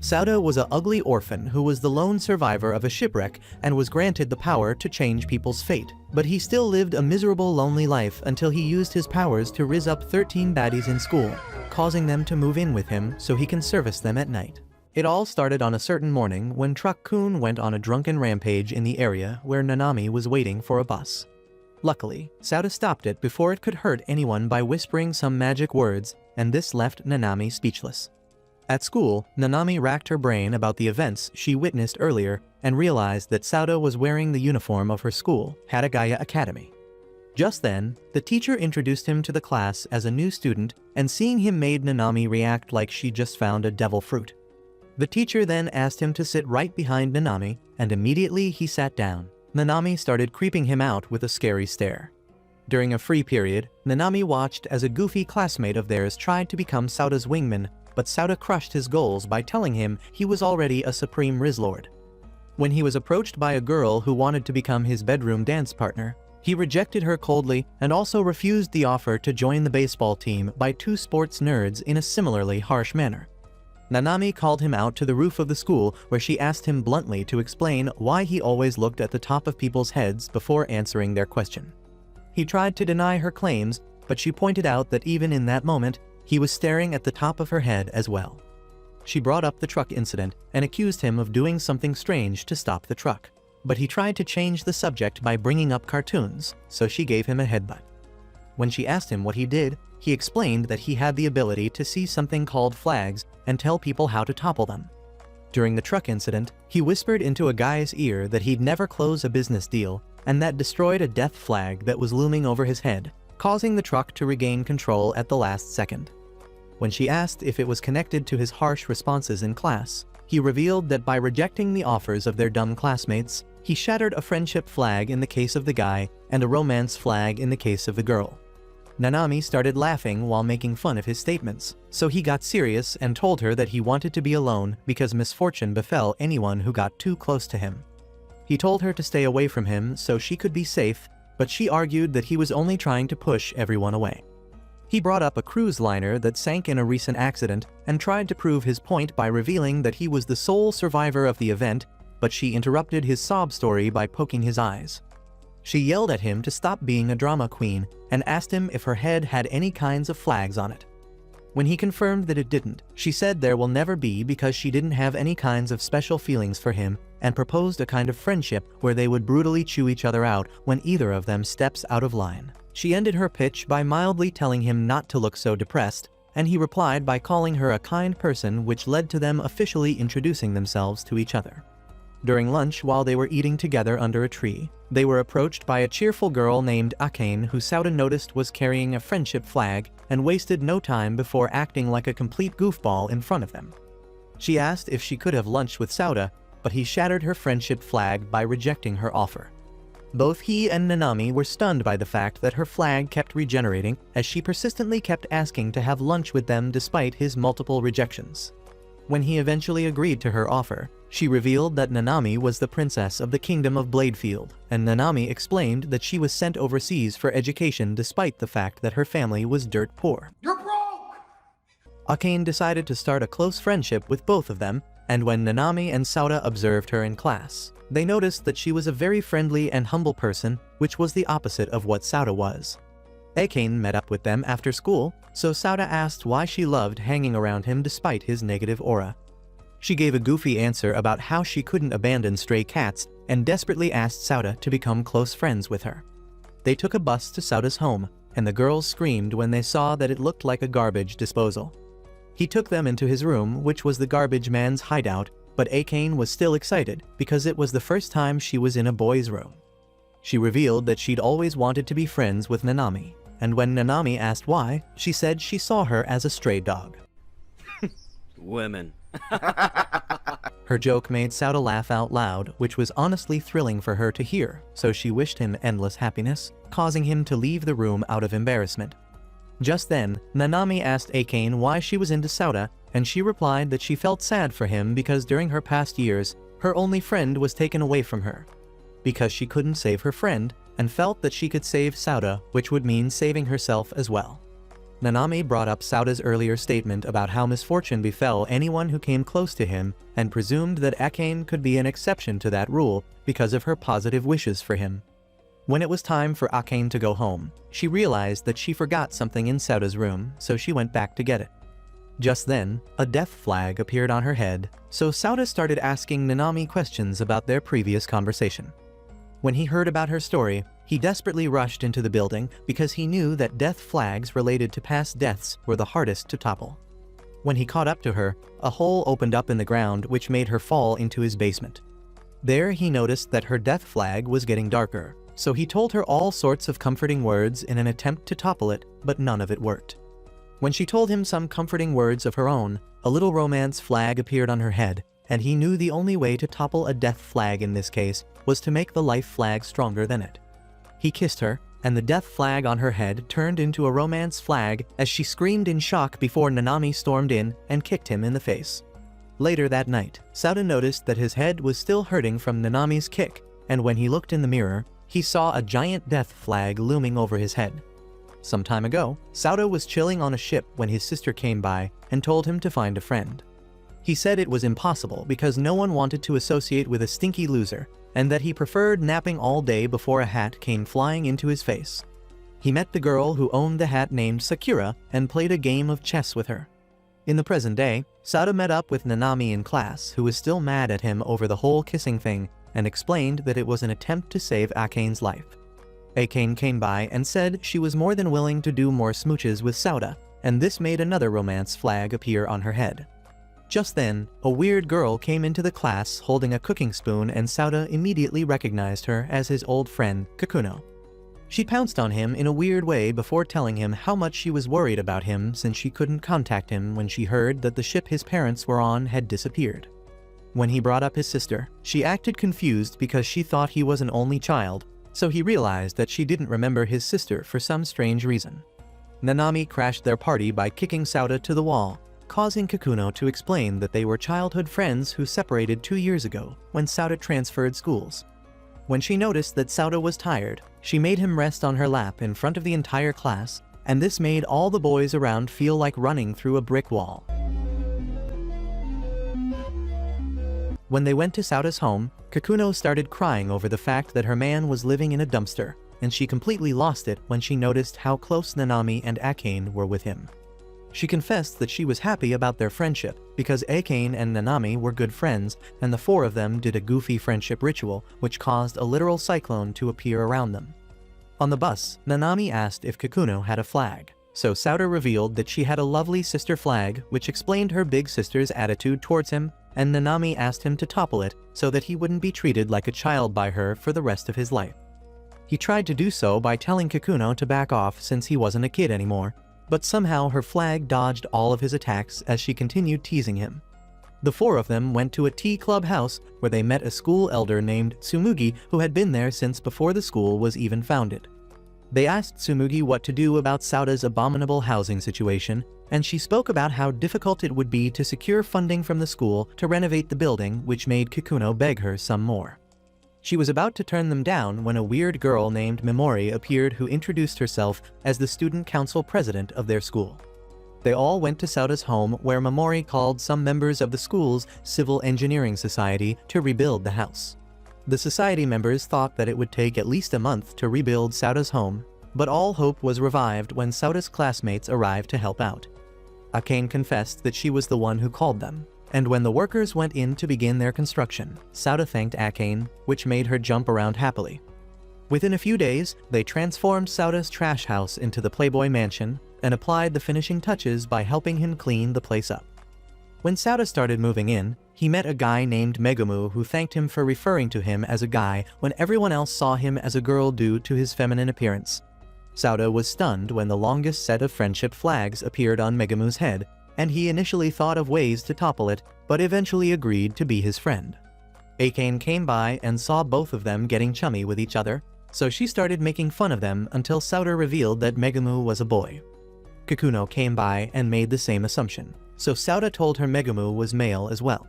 Sauda was an ugly orphan who was the lone survivor of a shipwreck and was granted the power to change people's fate. But he still lived a miserable, lonely life until he used his powers to riz up 13 baddies in school, causing them to move in with him so he can service them at night. It all started on a certain morning when Truck-kun went on a drunken rampage in the area where Nanami was waiting for a bus. Luckily, Sauda stopped it before it could hurt anyone by whispering some magic words, and this left Nanami speechless. At school, Nanami racked her brain about the events she witnessed earlier and realized that Sauda was wearing the uniform of her school, Hatagaya Academy. Just then, the teacher introduced him to the class as a new student, and seeing him made Nanami react like she just found a devil fruit. The teacher then asked him to sit right behind Nanami, and immediately he sat down. Nanami started creeping him out with a scary stare. During a free period, Nanami watched as a goofy classmate of theirs tried to become Sauda's wingman, but Sauda crushed his goals by telling him he was already a supreme Rizlord. When he was approached by a girl who wanted to become his bedroom dance partner, he rejected her coldly and also refused the offer to join the baseball team by two sports nerds in a similarly harsh manner. Nanami called him out to the roof of the school where she asked him bluntly to explain why he always looked at the top of people's heads before answering their question. He tried to deny her claims, but she pointed out that even in that moment, he was staring at the top of her head as well. She brought up the truck incident and accused him of doing something strange to stop the truck. But he tried to change the subject by bringing up cartoons, so she gave him a headbutt. When she asked him what he did, he explained that he had the ability to see something called flags and tell people how to topple them. During the truck incident, he whispered into a guy's ear that he'd never close a business deal, and that destroyed a death flag that was looming over his head, causing the truck to regain control at the last second. When she asked if it was connected to his harsh responses in class, he revealed that by rejecting the offers of their dumb classmates, he shattered a friendship flag in the case of the guy and a romance flag in the case of the girl. Nanami started laughing while making fun of his statements, so he got serious and told her that he wanted to be alone because misfortune befell anyone who got too close to him. He told her to stay away from him so she could be safe, but she argued that he was only trying to push everyone away. He brought up a cruise liner that sank in a recent accident and tried to prove his point by revealing that he was the sole survivor of the event, but she interrupted his sob story by poking his eyes. She yelled at him to stop being a drama queen and asked him if her head had any kinds of flags on it. When he confirmed that it didn't, she said there will never be because she didn't have any kinds of special feelings for him and proposed a kind of friendship where they would brutally chew each other out when either of them steps out of line. She ended her pitch by mildly telling him not to look so depressed, and he replied by calling her a kind person, which led to them officially introducing themselves to each other. During lunch, while they were eating together under a tree, they were approached by a cheerful girl named Akane who Sauda noticed was carrying a friendship flag and wasted no time before acting like a complete goofball in front of them. She asked if she could have lunch with Sauda, but he shattered her friendship flag by rejecting her offer. Both he and Nanami were stunned by the fact that her flag kept regenerating as she persistently kept asking to have lunch with them despite his multiple rejections. When he eventually agreed to her offer, she revealed that Nanami was the princess of the kingdom of Bladefield, and Nanami explained that she was sent overseas for education despite the fact that her family was dirt poor. You're broke! Akane decided to start a close friendship with both of them, and when Nanami and Sauda observed her in class, they noticed that she was a very friendly and humble person, which was the opposite of what Sauda was. Akane met up with them after school, so Sauda asked why she loved hanging around him despite his negative aura. She gave a goofy answer about how she couldn't abandon stray cats and desperately asked Sauda to become close friends with her. They took a bus to Sauda's home, and the girls screamed when they saw that it looked like a garbage disposal. He took them into his room, which was the garbage man's hideout, but Akane was still excited because it was the first time she was in a boy's room. She revealed that she'd always wanted to be friends with Nanami, and when Nanami asked why, she said she saw her as a stray dog. Women. Her joke made Sauda laugh out loud, which was honestly thrilling for her to hear, so she wished him endless happiness, causing him to leave the room out of embarrassment. Just then, Nanami asked Akane why she was into Sauda, and she replied that she felt sad for him because during her past years, her only friend was taken away from her. Because she couldn't save her friend, and felt that she could save Sauda, which would mean saving herself as well. Nanami brought up Sauda's earlier statement about how misfortune befell anyone who came close to him and presumed that Akane could be an exception to that rule because of her positive wishes for him. When it was time for Akane to go home, she realized that she forgot something in Sauda's room, so she went back to get it. Just then, a death flag appeared on her head, so Sauda started asking Nanami questions about their previous conversation. When he heard about her story, he desperately rushed into the building because he knew that death flags related to past deaths were the hardest to topple. When he caught up to her, a hole opened up in the ground which made her fall into his basement. There he noticed that her death flag was getting darker, so he told her all sorts of comforting words in an attempt to topple it, but none of it worked. When she told him some comforting words of her own, a little romance flag appeared on her head, and he knew the only way to topple a death flag in this case was to make the life flag stronger than it. He kissed her, and the death flag on her head turned into a romance flag as she screamed in shock before Nanami stormed in and kicked him in the face. Later that night, Sauda noticed that his head was still hurting from Nanami's kick, and when he looked in the mirror, he saw a giant death flag looming over his head. Some time ago, Sauda was chilling on a ship when his sister came by and told him to find a friend. He said it was impossible because no one wanted to associate with a stinky loser, and that he preferred napping all day before a hat came flying into his face. He met the girl who owned the hat named Sakura and played a game of chess with her. In the present day, Sauda met up with Nanami in class, who was still mad at him over the whole kissing thing, and explained that it was an attempt to save Akane's life. Akane came by and said she was more than willing to do more smooches with Sauda, and this made another romance flag appear on her head. Just then, a weird girl came into the class holding a cooking spoon, and Sauda immediately recognized her as his old friend, Kakuno. She pounced on him in a weird way before telling him how much she was worried about him since she couldn't contact him when she heard that the ship his parents were on had disappeared. When he brought up his sister, she acted confused because she thought he was an only child, so he realized that she didn't remember his sister for some strange reason. Nanami crashed their party by kicking Sauda to the wall, causing Kakuno to explain that they were childhood friends who separated 2 years ago when Sauda transferred schools. When she noticed that Sauda was tired, she made him rest on her lap in front of the entire class, and this made all the boys around feel like running through a brick wall. When they went to Sauda's home, Kakuno started crying over the fact that her man was living in a dumpster, and she completely lost it when she noticed how close Nanami and Akane were with him. She confessed that she was happy about their friendship because Akane and Nanami were good friends, and the four of them did a goofy friendship ritual which caused a literal cyclone to appear around them. On the bus, Nanami asked if Kakuno had a flag, so Sauda revealed that she had a lovely sister flag which explained her big sister's attitude towards him, and Nanami asked him to topple it so that he wouldn't be treated like a child by her for the rest of his life. He tried to do so by telling Kakuno to back off since he wasn't a kid anymore, but somehow her flag dodged all of his attacks as she continued teasing him. The four of them went to a tea club house where they met a school elder named Tsumugi who had been there since before the school was even founded. They asked Tsumugi what to do about Sauda's abominable housing situation, and she spoke about how difficult it would be to secure funding from the school to renovate the building, which made Kakuno beg her some more. She was about to turn them down when a weird girl named Memori appeared who introduced herself as the student council president of their school. They all went to Sauda's home where Memori called some members of the school's civil engineering society to rebuild the house. The society members thought that it would take at least a month to rebuild Sauda's home, but all hope was revived when Sauda's classmates arrived to help out. Akane confessed that she was the one who called them, and when the workers went in to begin their construction, Sauda thanked Akane, which made her jump around happily. Within a few days, they transformed Sauda's trash house into the Playboy Mansion and applied the finishing touches by helping him clean the place up. When Sauda started moving in, he met a guy named Megumu who thanked him for referring to him as a guy when everyone else saw him as a girl due to his feminine appearance. Sauda was stunned when the longest set of friendship flags appeared on Megumu's head, and he initially thought of ways to topple it, but eventually agreed to be his friend. Akane came by and saw both of them getting chummy with each other, so she started making fun of them until Sauda revealed that Megumu was a boy. Kakuno came by and made the same assumption, so Sauda told her Megumu was male as well.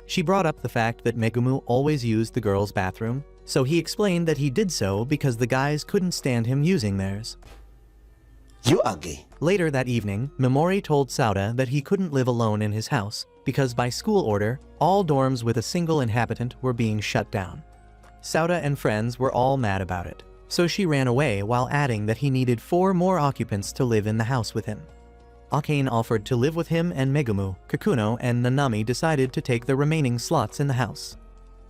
She brought up the fact that Megumu always used the girls' bathroom, so he explained that he did so because the guys couldn't stand him using theirs. You are gay. Later that evening, Memori told Sauda that he couldn't live alone in his house, because by school order, all dorms with a single inhabitant were being shut down. Sauda and friends were all mad about it, so she ran away while adding that he needed 4 more occupants to live in the house with him. Akane offered to live with him, and Megumu, Kakuno, and Nanami decided to take the remaining slots in the house.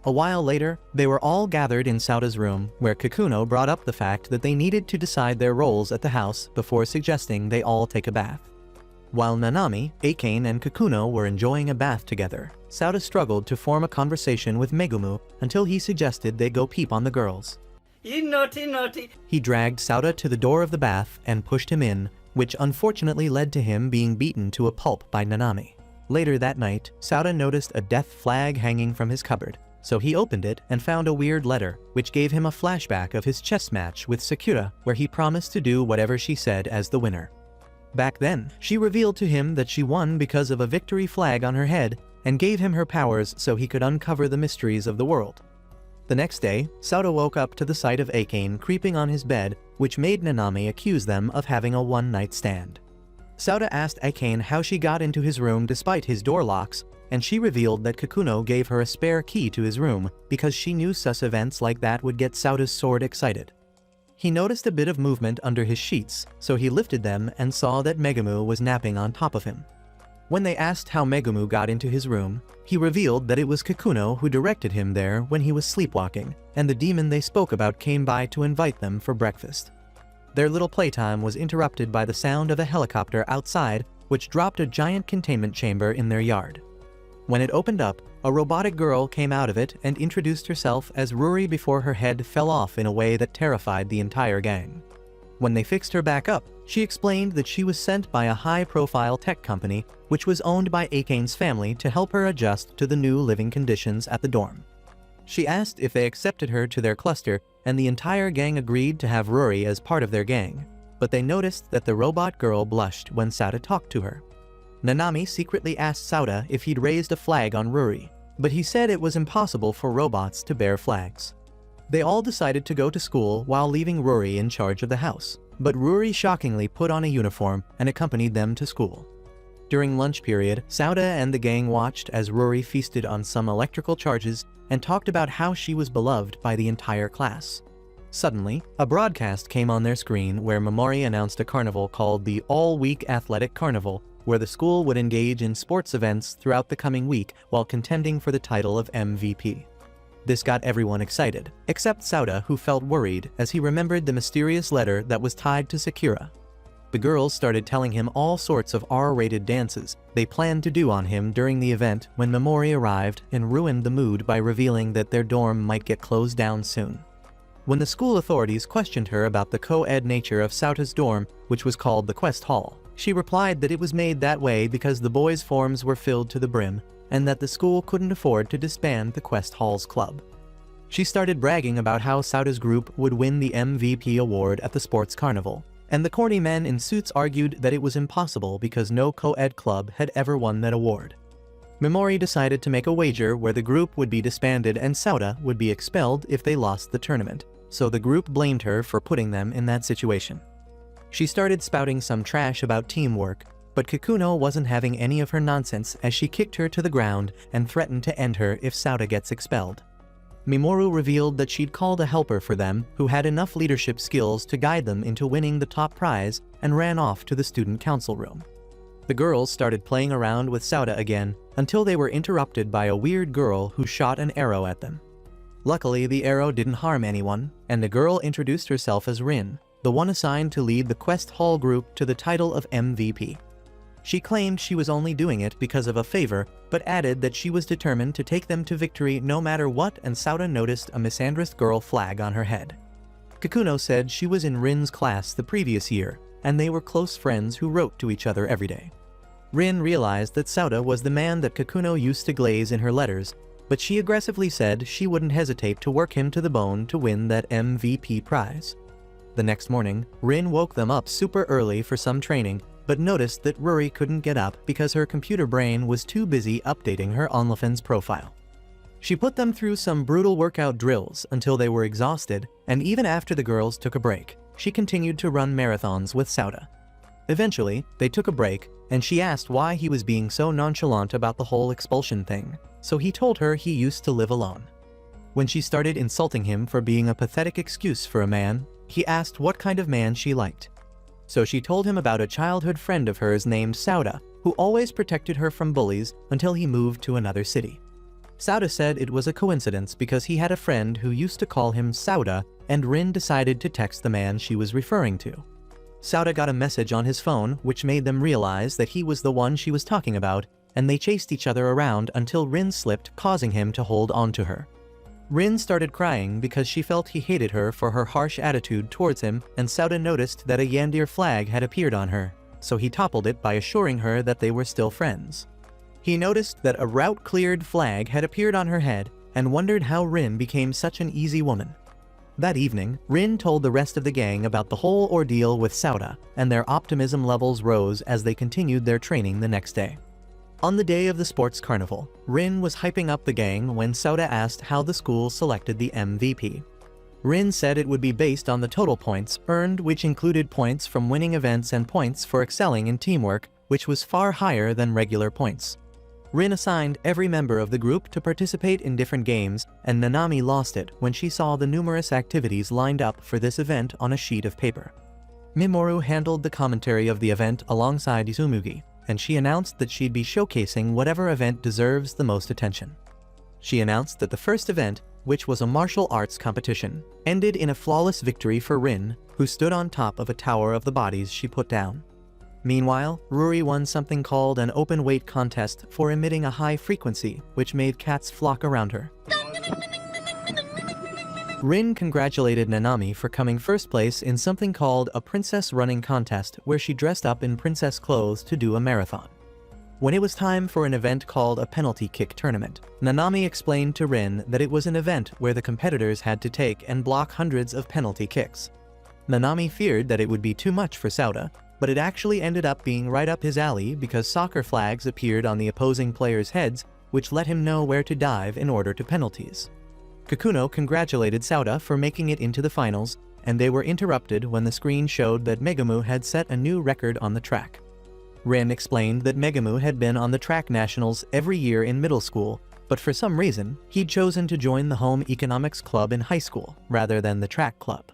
A while later, they were all gathered in Sauda's room, where Kakuno brought up the fact that they needed to decide their roles at the house before suggesting they all take a bath. While Nanami, Akane, and Kakuno were enjoying a bath together, Sauda struggled to form a conversation with Megumu until he suggested they go peep on the girls. You naughty. He dragged Sauda to the door of the bath and pushed him in, which unfortunately led to him being beaten to a pulp by Nanami. Later that night, Sauda noticed a death flag hanging from his cupboard, so he opened it and found a weird letter, which gave him a flashback of his chess match with Sakura, where he promised to do whatever she said as the winner. Back then, she revealed to him that she won because of a victory flag on her head and gave him her powers so he could uncover the mysteries of the world. The next day, Sauda woke up to the sight of Akane creeping on his bed, which made Nanami accuse them of having a one-night stand. Sauda asked Akane how she got into his room despite his door locks, and she revealed that Kakuno gave her a spare key to his room because she knew sus events like that would get Sauda's sword excited. He noticed a bit of movement under his sheets, so he lifted them and saw that Megumu was napping on top of him. When they asked how Megumu got into his room, he revealed that it was Kakuno who directed him there when he was sleepwalking, and the demon they spoke about came by to invite them for breakfast. Their little playtime was interrupted by the sound of a helicopter outside, which dropped a giant containment chamber in their yard. When it opened up, a robotic girl came out of it and introduced herself as Ruri before her head fell off in a way that terrified the entire gang. When they fixed her back up, she explained that she was sent by a high-profile tech company which was owned by Akane's family to help her adjust to the new living conditions at the dorm. She asked if they accepted her to their cluster, and the entire gang agreed to have Ruri as part of their gang, but they noticed that the robot girl blushed when Sauda talked to her. Nanami secretly asked Sauda if he'd raised a flag on Ruri, but he said it was impossible for robots to bear flags. They all decided to go to school while leaving Ruri in charge of the house, but Ruri shockingly put on a uniform and accompanied them to school. During lunch period, Sauda and the gang watched as Ruri feasted on some electrical charges and talked about how she was beloved by the entire class. Suddenly, a broadcast came on their screen where Memori announced a carnival called the All-Week Athletic Carnival, where the school would engage in sports events throughout the coming week while contending for the title of MVP. This got everyone excited, except Sauda, who felt worried as he remembered the mysterious letter that was tied to Sakura. The girls started telling him all sorts of R-rated dances they planned to do on him during the event when Memori arrived and ruined the mood by revealing that their dorm might get closed down soon. When the school authorities questioned her about the co-ed nature of Sauda's dorm, which was called the Quest Hall, she replied that it was made that way because the boys' forms were filled to the brim, and that the school couldn't afford to disband the Quest Hall's club. She started bragging about how Sauda's group would win the MVP award at the sports carnival, and the corny men in suits argued that it was impossible because no co-ed club had ever won that award. Memori decided to make a wager where the group would be disbanded and Sauda would be expelled if they lost the tournament, so the group blamed her for putting them in that situation. She started spouting some trash about teamwork, but Kakuno wasn't having any of her nonsense as she kicked her to the ground and threatened to end her if Sauda gets expelled. Mimoru revealed that she'd called a helper for them who had enough leadership skills to guide them into winning the top prize and ran off to the student council room. The girls started playing around with Sauda again until they were interrupted by a weird girl who shot an arrow at them. Luckily, the arrow didn't harm anyone, and the girl introduced herself as Rin, the one assigned to lead the Quest Hall group to the title of MVP. She claimed she was only doing it because of a favor, but added that she was determined to take them to victory no matter what, and Sauda noticed a misandrist girl flag on her head. Kakuno said she was in Rin's class the previous year, and they were close friends who wrote to each other every day. Rin realized that Sauda was the man that Kakuno used to glaze in her letters, but she aggressively said she wouldn't hesitate to work him to the bone to win that MVP prize. The next morning, Rin woke them up super early for some training, but noticed that Ruri couldn't get up because her computer brain was too busy updating her OnlyFans profile. She put them through some brutal workout drills until they were exhausted, and even after the girls took a break, she continued to run marathons with Sauda, Eventually, they took a break, and she asked why he was being so nonchalant about the whole expulsion thing, so he told her he used to live alone. When she started insulting him for being a pathetic excuse for a man, he asked what kind of man she liked. So she told him about a childhood friend of hers named Sauda, who always protected her from bullies until he moved to another city. Sauda said it was a coincidence because he had a friend who used to call him Sauda, and Rin decided to text the man she was referring to. Sauda got a message on his phone which made them realize that he was the one she was talking about, and they chased each other around until Rin slipped, causing him to hold on to her. Rin started crying because she felt he hated her for her harsh attitude towards him, and Sauda noticed that a Yandir flag had appeared on her, so he toppled it by assuring her that they were still friends. He noticed that a route-cleared flag had appeared on her head and wondered how Rin became such an easy woman. That evening, Rin told the rest of the gang about the whole ordeal with Sauda, and their optimism levels rose as they continued their training the next day. On the day of the sports carnival, Rin was hyping up the gang when Sauda asked how the school selected the MVP. Rin said it would be based on the total points earned, which included points from winning events and points for excelling in teamwork, which was far higher than regular points. Rin assigned every member of the group to participate in different games, and Nanami lost it when she saw the numerous activities lined up for this event on a sheet of paper. Mimoru handled the commentary of the event alongside Izumugi, and she announced that she'd be showcasing whatever event deserves the most attention. She announced that the first event, which was a martial arts competition, ended in a flawless victory for Rin, who stood on top of a tower of the bodies she put down. Meanwhile, Ruri won something called an open weight contest for emitting a high frequency, which made cats flock around her. Rin congratulated Nanami for coming first place in something called a princess running contest, where she dressed up in princess clothes to do a marathon. When it was time for an event called a penalty kick tournament, Nanami explained to Rin that it was an event where the competitors had to take and block hundreds of penalty kicks. Nanami feared that it would be too much for Sauda, but it actually ended up being right up his alley because soccer flags appeared on the opposing players' heads, which let him know where to dive in order to penalties. Kakuno congratulated Sauda for making it into the finals, and they were interrupted when the screen showed that Megumu had set a new record on the track. Rin explained that Megumu had been on the track nationals every year in middle school, but for some reason, he'd chosen to join the home economics club in high school rather than the track club.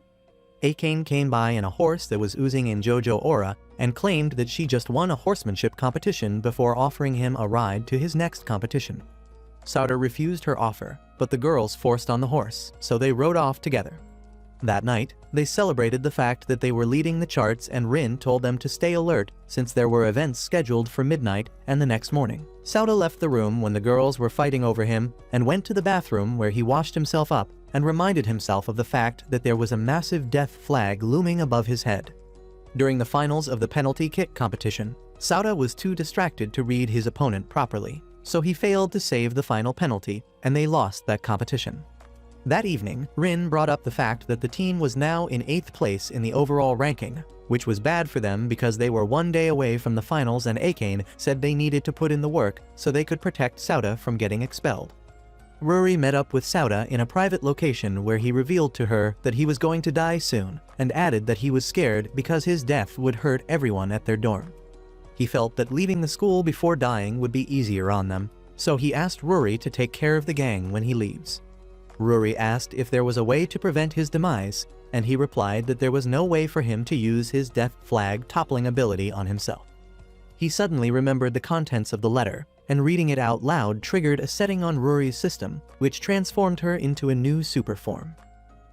Akane came by in a horse that was oozing in JoJo aura and claimed that she just won a horsemanship competition before offering him a ride to his next competition. Sauda refused her offer, but the girls forced on the horse, so they rode off together. That night, they celebrated the fact that they were leading the charts, and Rin told them to stay alert since there were events scheduled for midnight and the next morning. Sauda left the room when the girls were fighting over him and went to the bathroom where he washed himself up and reminded himself of the fact that there was a massive death flag looming above his head. During the finals of the penalty kick competition, Sauda was too distracted to read his opponent properly, so he failed to save the final penalty, and they lost that competition. That evening, Rin brought up the fact that the team was now in 8th place in the overall ranking, which was bad for them because they were one day away from the finals, and Akane said they needed to put in the work so they could protect Sauda from getting expelled. Ruri met up with Sauda in a private location where he revealed to her that he was going to die soon, and added that he was scared because his death would hurt everyone at their dorm. He felt that leaving the school before dying would be easier on them, so he asked Ruri to take care of the gang when he leaves. Ruri asked if there was a way to prevent his demise, and he replied that there was no way for him to use his death flag toppling ability on himself. He suddenly remembered the contents of the letter, and reading it out loud triggered a setting on Ruri's system, which transformed her into a new super form.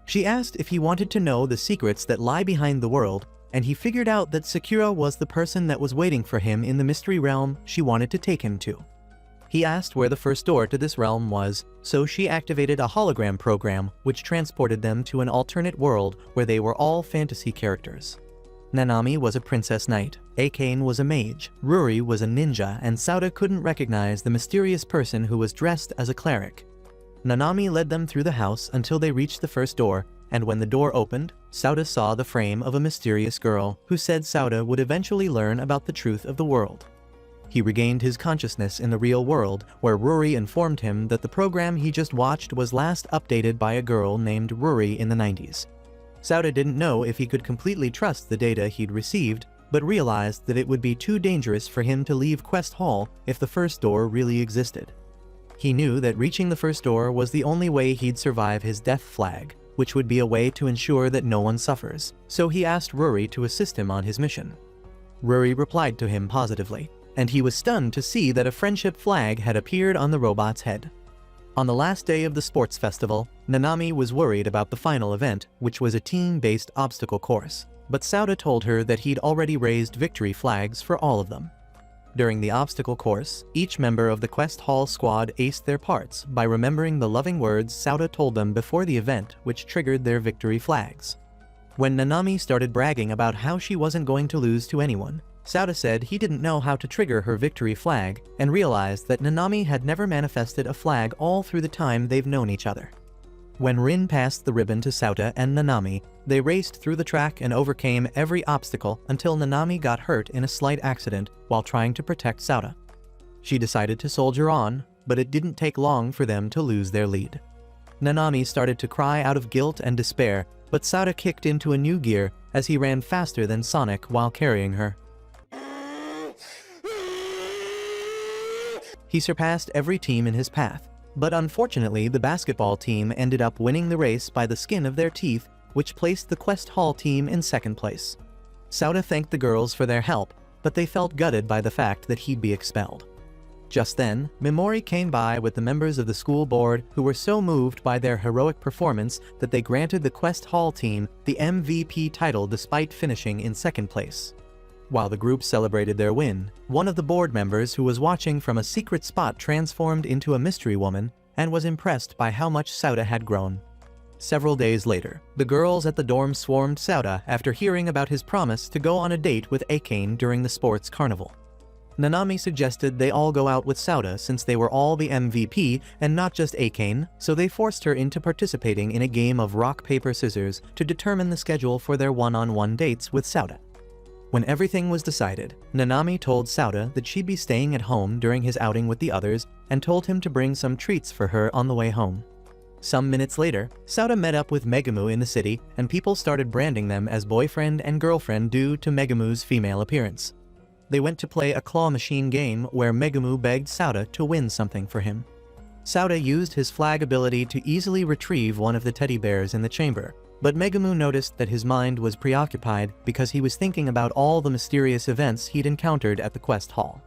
She asked if he wanted to know the secrets that lie behind the world, and he figured out that Sakura was the person that was waiting for him in the mystery realm she wanted to take him to. He asked where the first door to this realm was, so she activated a hologram program which transported them to an alternate world where they were all fantasy characters. Nanami was a princess knight, Akane was a mage, Ruri was a ninja, and Sauda couldn't recognize the mysterious person who was dressed as a cleric. Nanami led them through the house until they reached the first door, and when the door opened, Sauda saw the frame of a mysterious girl who said Sauda would eventually learn about the truth of the world. He regained his consciousness in the real world, where Ruri informed him that the program he just watched was last updated by a girl named Ruri in the 90s. Sauda didn't know if he could completely trust the data he'd received, but realized that it would be too dangerous for him to leave Quest Hall if the first door really existed. He knew that reaching the first door was the only way he'd survive his death flag, which would be a way to ensure that no one suffers, so he asked Rory to assist him on his mission. Rory replied to him positively, and he was stunned to see that a friendship flag had appeared on the robot's head. On the last day of the sports festival, Nanami was worried about the final event, which was a team-based obstacle course, but Sauda told her that he'd already raised victory flags for all of them. During the obstacle course, each member of the Quest Hall squad aced their parts by remembering the loving words Sauda told them before the event, which triggered their victory flags. When Nanami started bragging about how she wasn't going to lose to anyone, Sauda said he didn't know how to trigger her victory flag and realized that Nanami had never manifested a flag all through the time they've known each other. When Rin passed the ribbon to Sauda and Nanami, they raced through the track and overcame every obstacle until Nanami got hurt in a slight accident while trying to protect Sauda. She decided to soldier on, but it didn't take long for them to lose their lead. Nanami started to cry out of guilt and despair, but Sauda kicked into a new gear as he ran faster than Sonic while carrying her. He surpassed every team in his path, but unfortunately the basketball team ended up winning the race by the skin of their teeth, which placed the Quest Hall team in second place. Sauda thanked the girls for their help, but they felt gutted by the fact that he'd be expelled. Just then, Mimori came by with the members of the school board who were so moved by their heroic performance that they granted the Quest Hall team the MVP title despite finishing in second place. While the group celebrated their win, one of the board members who was watching from a secret spot transformed into a mystery woman and was impressed by how much Sauda had grown. Several days later, the girls at the dorm swarmed Sauda after hearing about his promise to go on a date with Akane during the sports carnival. Nanami suggested they all go out with Sauda since they were all the MVP and not just Akane, so they forced her into participating in a game of rock, paper, scissors to determine the schedule for their one-on-one dates with Sauda. When everything was decided, Nanami told Sauda that she'd be staying at home during his outing with the others and told him to bring some treats for her on the way home. Some minutes later, Sauda met up with Megumu in the city and people started branding them as boyfriend and girlfriend due to Megumu's female appearance. They went to play a claw machine game where Megumu begged Sauda to win something for him. Sauda used his flag ability to easily retrieve one of the teddy bears in the chamber, but Megumu noticed that his mind was preoccupied because he was thinking about all the mysterious events he'd encountered at the Quest Hall.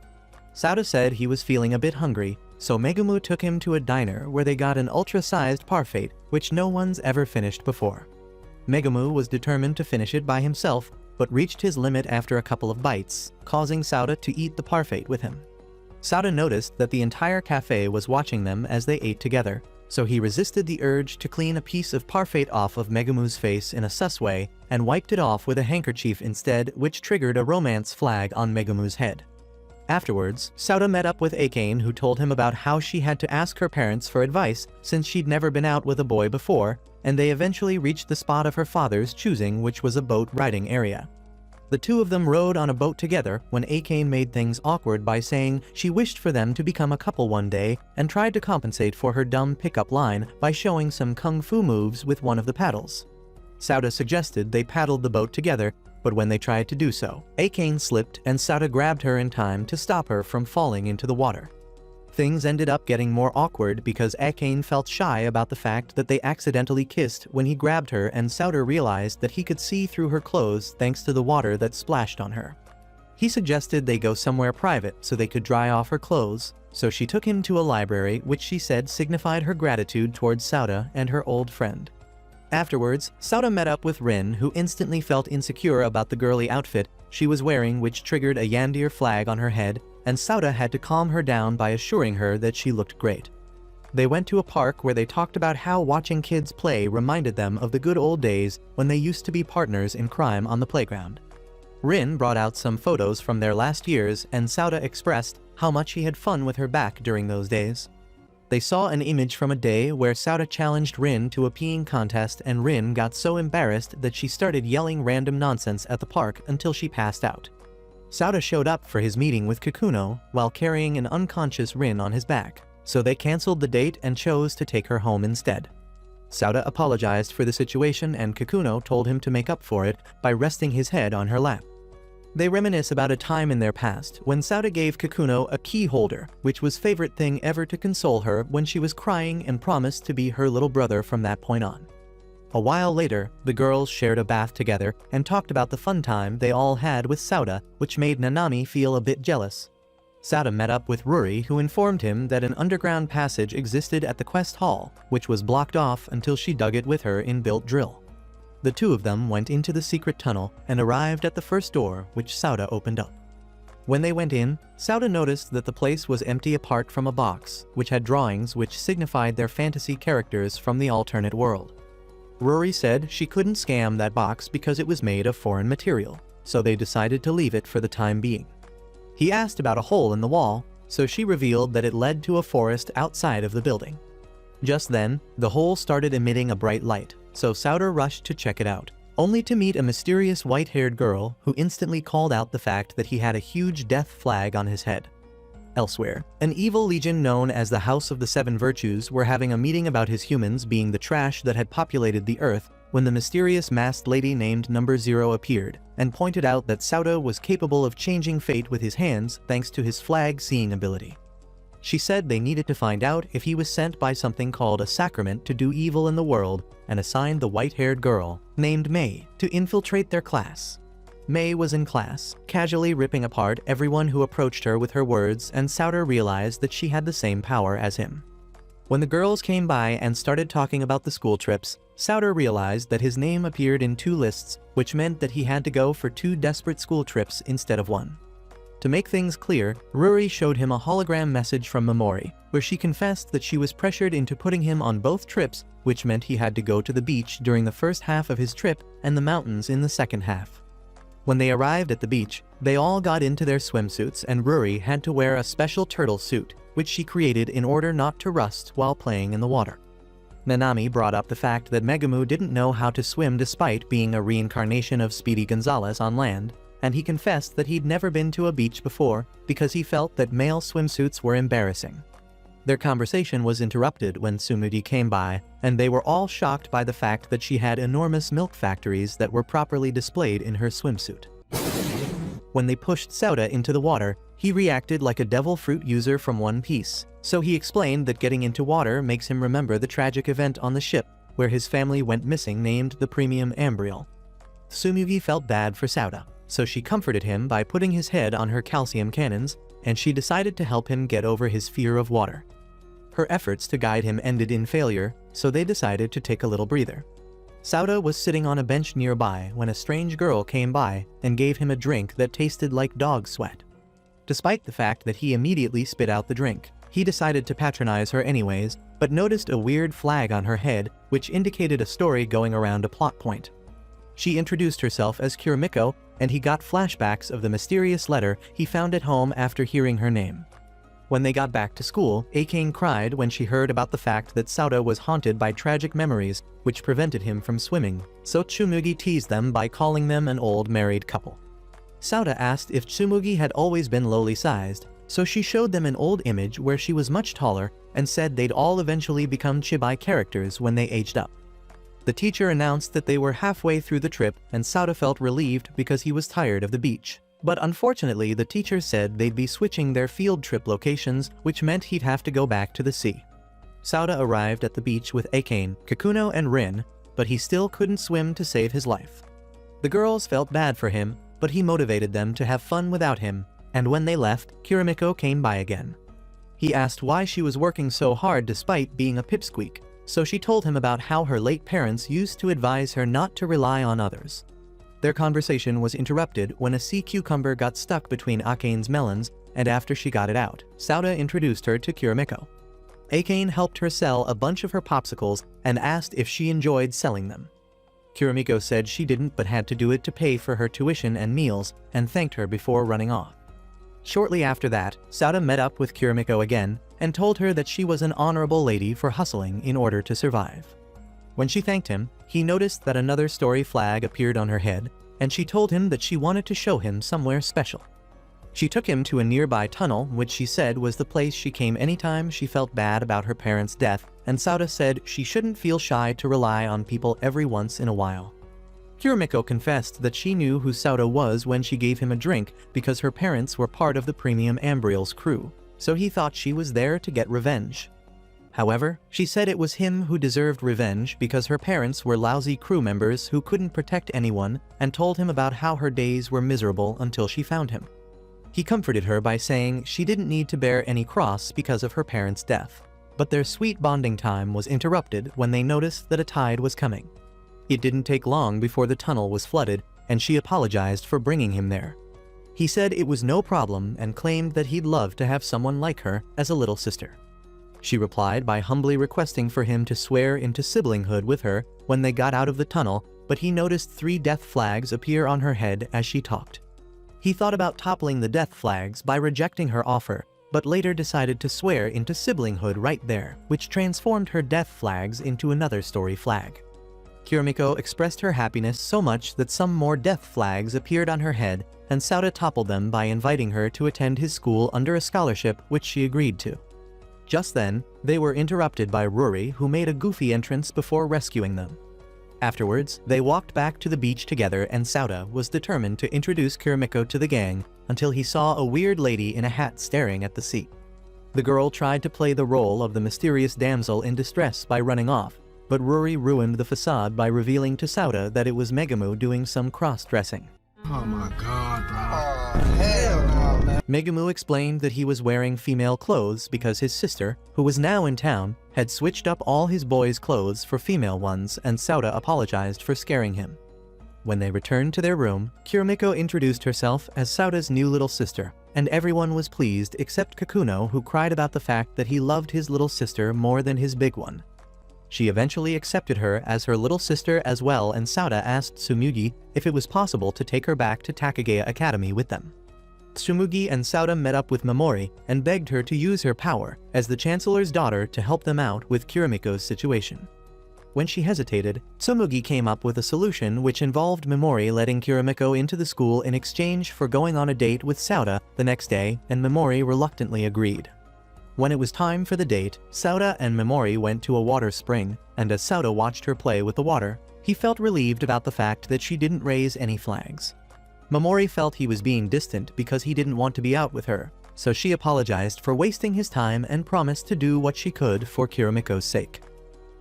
Sauda said he was feeling a bit hungry, so Megumu took him to a diner where they got an ultra-sized parfait, which no one's ever finished before. Megumu was determined to finish it by himself, but reached his limit after a couple of bites, causing Sauda to eat the parfait with him. Sauda noticed that the entire cafe was watching them as they ate together, so he resisted the urge to clean a piece of parfait off of Megumu's face in a sus way and wiped it off with a handkerchief instead, which triggered a romance flag on Megumu's head. Afterwards, Sauda met up with Akane, who told him about how she had to ask her parents for advice since she'd never been out with a boy before, and they eventually reached the spot of her father's choosing, which was a boat riding area. The two of them rode on a boat together when Akane made things awkward by saying she wished for them to become a couple one day and tried to compensate for her dumb pickup line by showing some kung fu moves with one of the paddles. Sauda suggested they paddled the boat together, but when they tried to do so, Akane slipped and Sauda grabbed her in time to stop her from falling into the water. Things ended up getting more awkward because Akane felt shy about the fact that they accidentally kissed when he grabbed her, and Sauda realized that he could see through her clothes thanks to the water that splashed on her. He suggested they go somewhere private so they could dry off her clothes, so she took him to a library which she said signified her gratitude towards Sauda and her old friend. Afterwards, Sauda met up with Rin, who instantly felt insecure about the girly outfit she was wearing, which triggered a Yandir flag on her head, and Sauda had to calm her down by assuring her that she looked great. They went to a park where they talked about how watching kids play reminded them of the good old days when they used to be partners in crime on the playground. Rin brought out some photos from their last years, and Sauda expressed how much he had fun with her back during those days. They saw an image from a day where Sauda challenged Rin to a peeing contest, and Rin got so embarrassed that she started yelling random nonsense at the park until she passed out. Sauda showed up for his meeting with Kikuno while carrying an unconscious Rin on his back, so they cancelled the date and chose to take her home instead. Sauda apologized for the situation, and Kikuno told him to make up for it by resting his head on her lap. They reminisce about a time in their past when Sauda gave Kikuno a key holder, which was favorite thing ever to console her when she was crying, and promised to be her little brother from that point on. A while later, the girls shared a bath together and talked about the fun time they all had with Sauda, which made Nanami feel a bit jealous. Sauda met up with Ruri, who informed him that an underground passage existed at the quest hall, which was blocked off until she dug it with her inbuilt drill. The two of them went into the secret tunnel and arrived at the first door, which Sauda opened up. When they went in, Sauda noticed that the place was empty apart from a box, which had drawings which signified their fantasy characters from the alternate world. Ruri said she couldn't scam that box because it was made of foreign material, so they decided to leave it for the time being. He asked about a hole in the wall, so she revealed that it led to a forest outside of the building. Just then, the hole started emitting a bright light, so Sauda rushed to check it out, only to meet a mysterious white-haired girl who instantly called out the fact that he had a huge death flag on his head. Elsewhere, an evil legion known as the House of the Seven Virtues were having a meeting about his humans being the trash that had populated the earth when the mysterious masked lady named Number Zero appeared and pointed out that Sauda was capable of changing fate with his hands thanks to his flag-seeing ability. She said they needed to find out if he was sent by something called a sacrament to do evil in the world, and assigned the white-haired girl, named May, to infiltrate their class. May was in class, casually ripping apart everyone who approached her with her words, and Sauda realized that she had the same power as him. When the girls came by and started talking about the school trips, Sauda realized that his name appeared in 2 lists, which meant that he had to go for 2 desperate school trips instead of 1. To make things clear, Ruri showed him a hologram message from Momori, where she confessed that she was pressured into putting him on both trips, which meant he had to go to the beach during the first half of his trip and the mountains in the second half. When they arrived at the beach, they all got into their swimsuits, and Ruri had to wear a special turtle suit, which she created in order not to rust while playing in the water. Nanami brought up the fact that Megumu didn't know how to swim despite being a reincarnation of Speedy Gonzales on land, and he confessed that he'd never been to a beach before because he felt that male swimsuits were embarrassing. Their conversation was interrupted when Tsumugi came by, and they were all shocked by the fact that she had enormous milk factories that were properly displayed in her swimsuit. When they pushed Sauda into the water, he reacted like a devil fruit user from One Piece, so he explained that getting into water makes him remember the tragic event on the ship where his family went missing named the Premium Ambriel. Tsumugi felt bad for Sauda, so she comforted him by putting his head on her calcium cannons, and she decided to help him get over his fear of water. Her efforts to guide him ended in failure, so they decided to take a little breather. Sauda was sitting on a bench nearby when a strange girl came by and gave him a drink that tasted like dog sweat. Despite the fact that he immediately spit out the drink, he decided to patronize her anyways, but noticed a weird flag on her head which indicated a story going around a plot point. She introduced herself as Kurimiko, and he got flashbacks of the mysterious letter he found at home after hearing her name. When they got back to school, Akane cried when she heard about the fact that Sauda was haunted by tragic memories which prevented him from swimming, so Tsumugi teased them by calling them an old married couple. Sauda asked if Tsumugi had always been lowly sized, so she showed them an old image where she was much taller and said they'd all eventually become Chibai characters when they aged up. The teacher announced that they were halfway through the trip, and Sauda felt relieved because he was tired of the beach. But unfortunately, the teacher said they'd be switching their field trip locations, which meant he'd have to go back to the sea. Sauda arrived at the beach with Akane, Kikuno, and Rin, but he still couldn't swim to save his life. The girls felt bad for him, but he motivated them to have fun without him, and when they left, Kurimiko came by again. He asked why she was working so hard despite being a pipsqueak, so she told him about how her late parents used to advise her not to rely on others. Their conversation was interrupted when a sea cucumber got stuck between Akane's melons, and after she got it out, Sauda introduced her to Kurimiko. Akane helped her sell a bunch of her popsicles and asked if she enjoyed selling them. Kurimiko said she didn't but had to do it to pay for her tuition and meals, and thanked her before running off. Shortly after that, Sauda met up with Kurimiko again and told her that she was an honorable lady for hustling in order to survive. When she thanked him, he noticed that another story flag appeared on her head, and she told him that she wanted to show him somewhere special. She took him to a nearby tunnel, which she said was the place she came anytime she felt bad about her parents' death, and Sauda said she shouldn't feel shy to rely on people every once in a while. Kirimiko confessed that she knew who Sauda was when she gave him a drink because her parents were part of the Premium Ambriel's crew, so he thought she was there to get revenge. However, she said it was him who deserved revenge because her parents were lousy crew members who couldn't protect anyone, and told him about how her days were miserable until she found him. He comforted her by saying she didn't need to bear any cross because of her parents' death. But their sweet bonding time was interrupted when they noticed that a tide was coming. It didn't take long before the tunnel was flooded, and she apologized for bringing him there. He said it was no problem and claimed that he'd love to have someone like her as a little sister. She replied by humbly requesting for him to swear into siblinghood with her when they got out of the tunnel, but he noticed 3 death flags appear on her head as she talked. He thought about toppling the death flags by rejecting her offer, but later decided to swear into siblinghood right there, which transformed her death flags into another story flag. Kirimiko expressed her happiness so much that some more death flags appeared on her head, and Sauda toppled them by inviting her to attend his school under a scholarship which she agreed to. Just then, they were interrupted by Rory, who made a goofy entrance before rescuing them. Afterwards, they walked back to the beach together, and Sauda was determined to introduce Kirimiko to the gang until he saw a weird lady in a hat staring at the sea. The girl tried to play the role of the mysterious damsel in distress by running off, but Rory ruined the facade by revealing to Sauda that it was Megumu doing some cross-dressing. Oh my god, bro. Oh, hell no, man. Megumu explained that he was wearing female clothes because his sister, who was now in town, had switched up all his boys' clothes for female ones, and Sauda apologized for scaring him. When they returned to their room, Kirimiko introduced herself as Sauda's new little sister, and everyone was pleased except Kakuno, who cried about the fact that he loved his little sister more than his big one. She eventually accepted her as her little sister as well, and Sauda asked Tsumugi if it was possible to take her back to Takagaya Academy with them. Tsumugi and Sauda met up with Momori and begged her to use her power as the Chancellor's daughter to help them out with Kirimiko's situation. When she hesitated, Tsumugi came up with a solution which involved Momori letting Kirimiko into the school in exchange for going on a date with Sauda the next day, and Momori reluctantly agreed. When it was time for the date, Sauda and Momori went to a water spring, and as Sauda watched her play with the water, he felt relieved about the fact that she didn't raise any flags. Momori felt he was being distant because he didn't want to be out with her, so she apologized for wasting his time and promised to do what she could for Kirimiko's sake.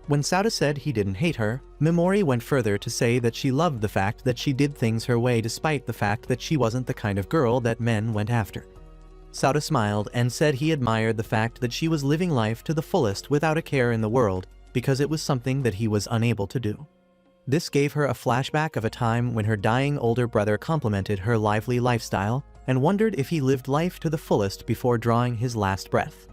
When Sauda said he didn't hate her, Momori went further to say that she loved the fact that she did things her way despite the fact that she wasn't the kind of girl that men went after. Sauda smiled and said he admired the fact that she was living life to the fullest without a care in the world, because it was something that he was unable to do. This gave her a flashback of a time when her dying older brother complimented her lively lifestyle and wondered if he lived life to the fullest before drawing his last breath.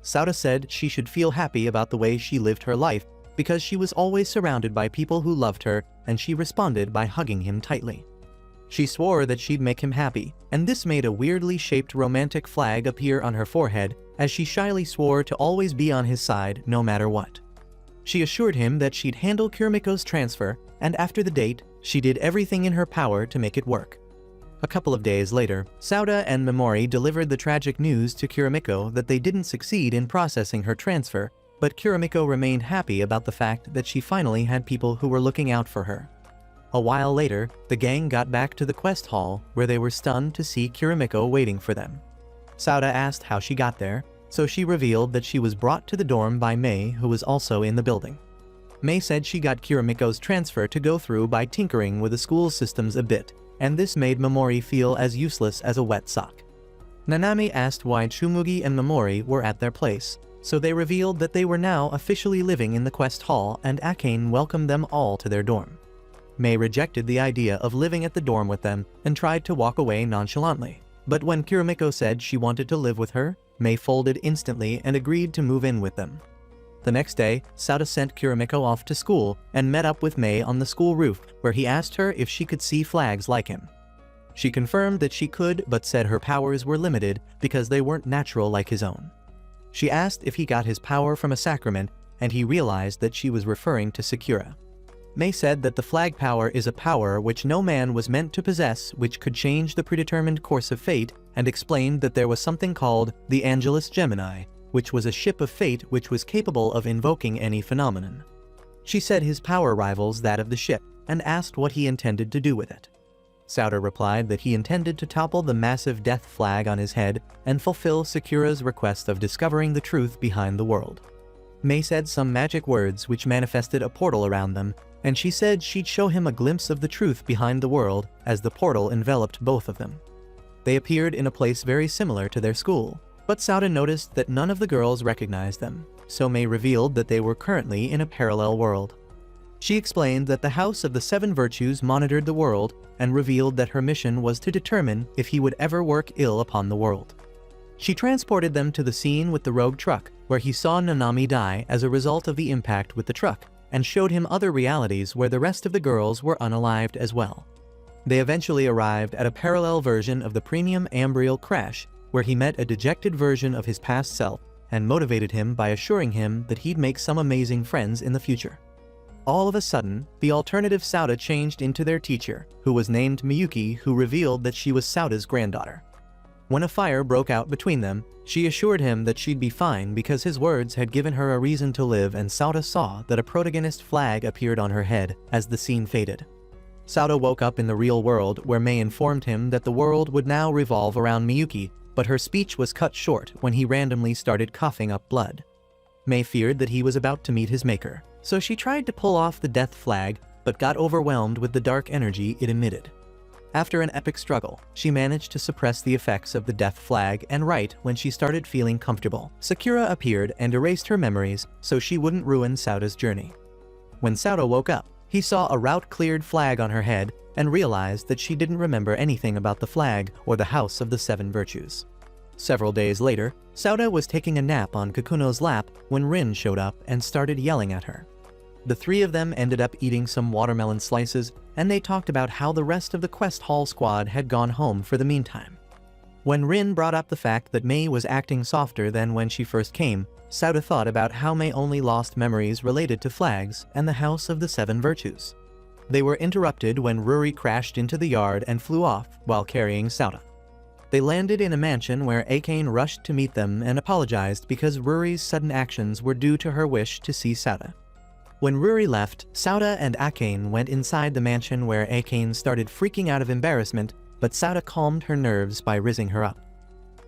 Sauda said she should feel happy about the way she lived her life because she was always surrounded by people who loved her, and she responded by hugging him tightly. She swore that she'd make him happy, and this made a weirdly shaped romantic flag appear on her forehead as she shyly swore to always be on his side no matter what. She assured him that she'd handle Kirimiko's transfer, and after the date, she did everything in her power to make it work. A couple of days later, Sauda and Momori delivered the tragic news to Kirimiko that they didn't succeed in processing her transfer, but Kirimiko remained happy about the fact that she finally had people who were looking out for her. A while later, the gang got back to the quest hall, where they were stunned to see Kirimiko waiting for them. Sauda asked how she got there, so she revealed that she was brought to the dorm by Mei, who was also in the building. Mei said she got Kirimiko's transfer to go through by tinkering with the school's systems a bit, and this made Momori feel as useless as a wet sock. Nanami asked why Tsumugi and Momori were at their place, so they revealed that they were now officially living in the quest hall, and Akane welcomed them all to their dorm. Mei rejected the idea of living at the dorm with them and tried to walk away nonchalantly. But when Kirimiko said she wanted to live with her, Mei folded instantly and agreed to move in with them. The next day, Sauda sent Kirimiko off to school and met up with Mei on the school roof, where he asked her if she could see flags like him. She confirmed that she could, but said her powers were limited because they weren't natural like his own. She asked if he got his power from a sacrament, and he realized that she was referring to Sakura. Mei said that the flag power is a power which no man was meant to possess, which could change the predetermined course of fate, and explained that there was something called the Angelus Gemini, which was a ship of fate which was capable of invoking any phenomenon. She said his power rivals that of the ship, and asked what he intended to do with it. Sauta replied that he intended to topple the massive death flag on his head and fulfill Sakura's request of discovering the truth behind the world. Mei said some magic words which manifested a portal around them, and she said she'd show him a glimpse of the truth behind the world as the portal enveloped both of them. They appeared in a place very similar to their school, but Sauta noticed that none of the girls recognized them, so Mei revealed that they were currently in a parallel world. She explained that the House of the Seven Virtues monitored the world and revealed that her mission was to determine if he would ever work ill upon the world. She transported them to the scene with the rogue truck, where he saw Nanami die as a result of the impact with the truck, and showed him other realities where the rest of the girls were unalived as well. They eventually arrived at a parallel version of the Premium Ambriel crash, where he met a dejected version of his past self and motivated him by assuring him that he'd make some amazing friends in the future. All of a sudden, the alternative Sauta changed into their teacher, who was named Miyuki, who revealed that she was Sauta's granddaughter. When a fire broke out between them, she assured him that she'd be fine because his words had given her a reason to live, and Sauta saw that a protagonist flag appeared on her head as the scene faded. Sauta woke up in the real world, where Mei informed him that the world would now revolve around Miyuki, but her speech was cut short when he randomly started coughing up blood. Mei feared that he was about to meet his maker, so she tried to pull off the death flag but got overwhelmed with the dark energy it emitted. After an epic struggle, she managed to suppress the effects of the death flag, and right when she started feeling comfortable, Sakura appeared and erased her memories so she wouldn't ruin Sauta's journey. When Sauta woke up, he saw a route-cleared flag on her head and realized that she didn't remember anything about the flag or the House of the Seven Virtues. Several days later, Sauta was taking a nap on Kakuno's lap when Rin showed up and started yelling at her. The three of them ended up eating some watermelon slices, and they talked about how the rest of the Quest Hall squad had gone home for the meantime. When Rin brought up the fact that Mei was acting softer than when she first came, Sauta thought about how Mei only lost memories related to flags and the House of the Seven Virtues. They were interrupted when Ruri crashed into the yard and flew off while carrying Sauta. They landed in a mansion where Akane rushed to meet them and apologized because Ruri's sudden actions were due to her wish to see Sauta. When Ruri left, Sauta and Akane went inside the mansion, where Akane started freaking out of embarrassment, but Sauta calmed her nerves by rizzing her up.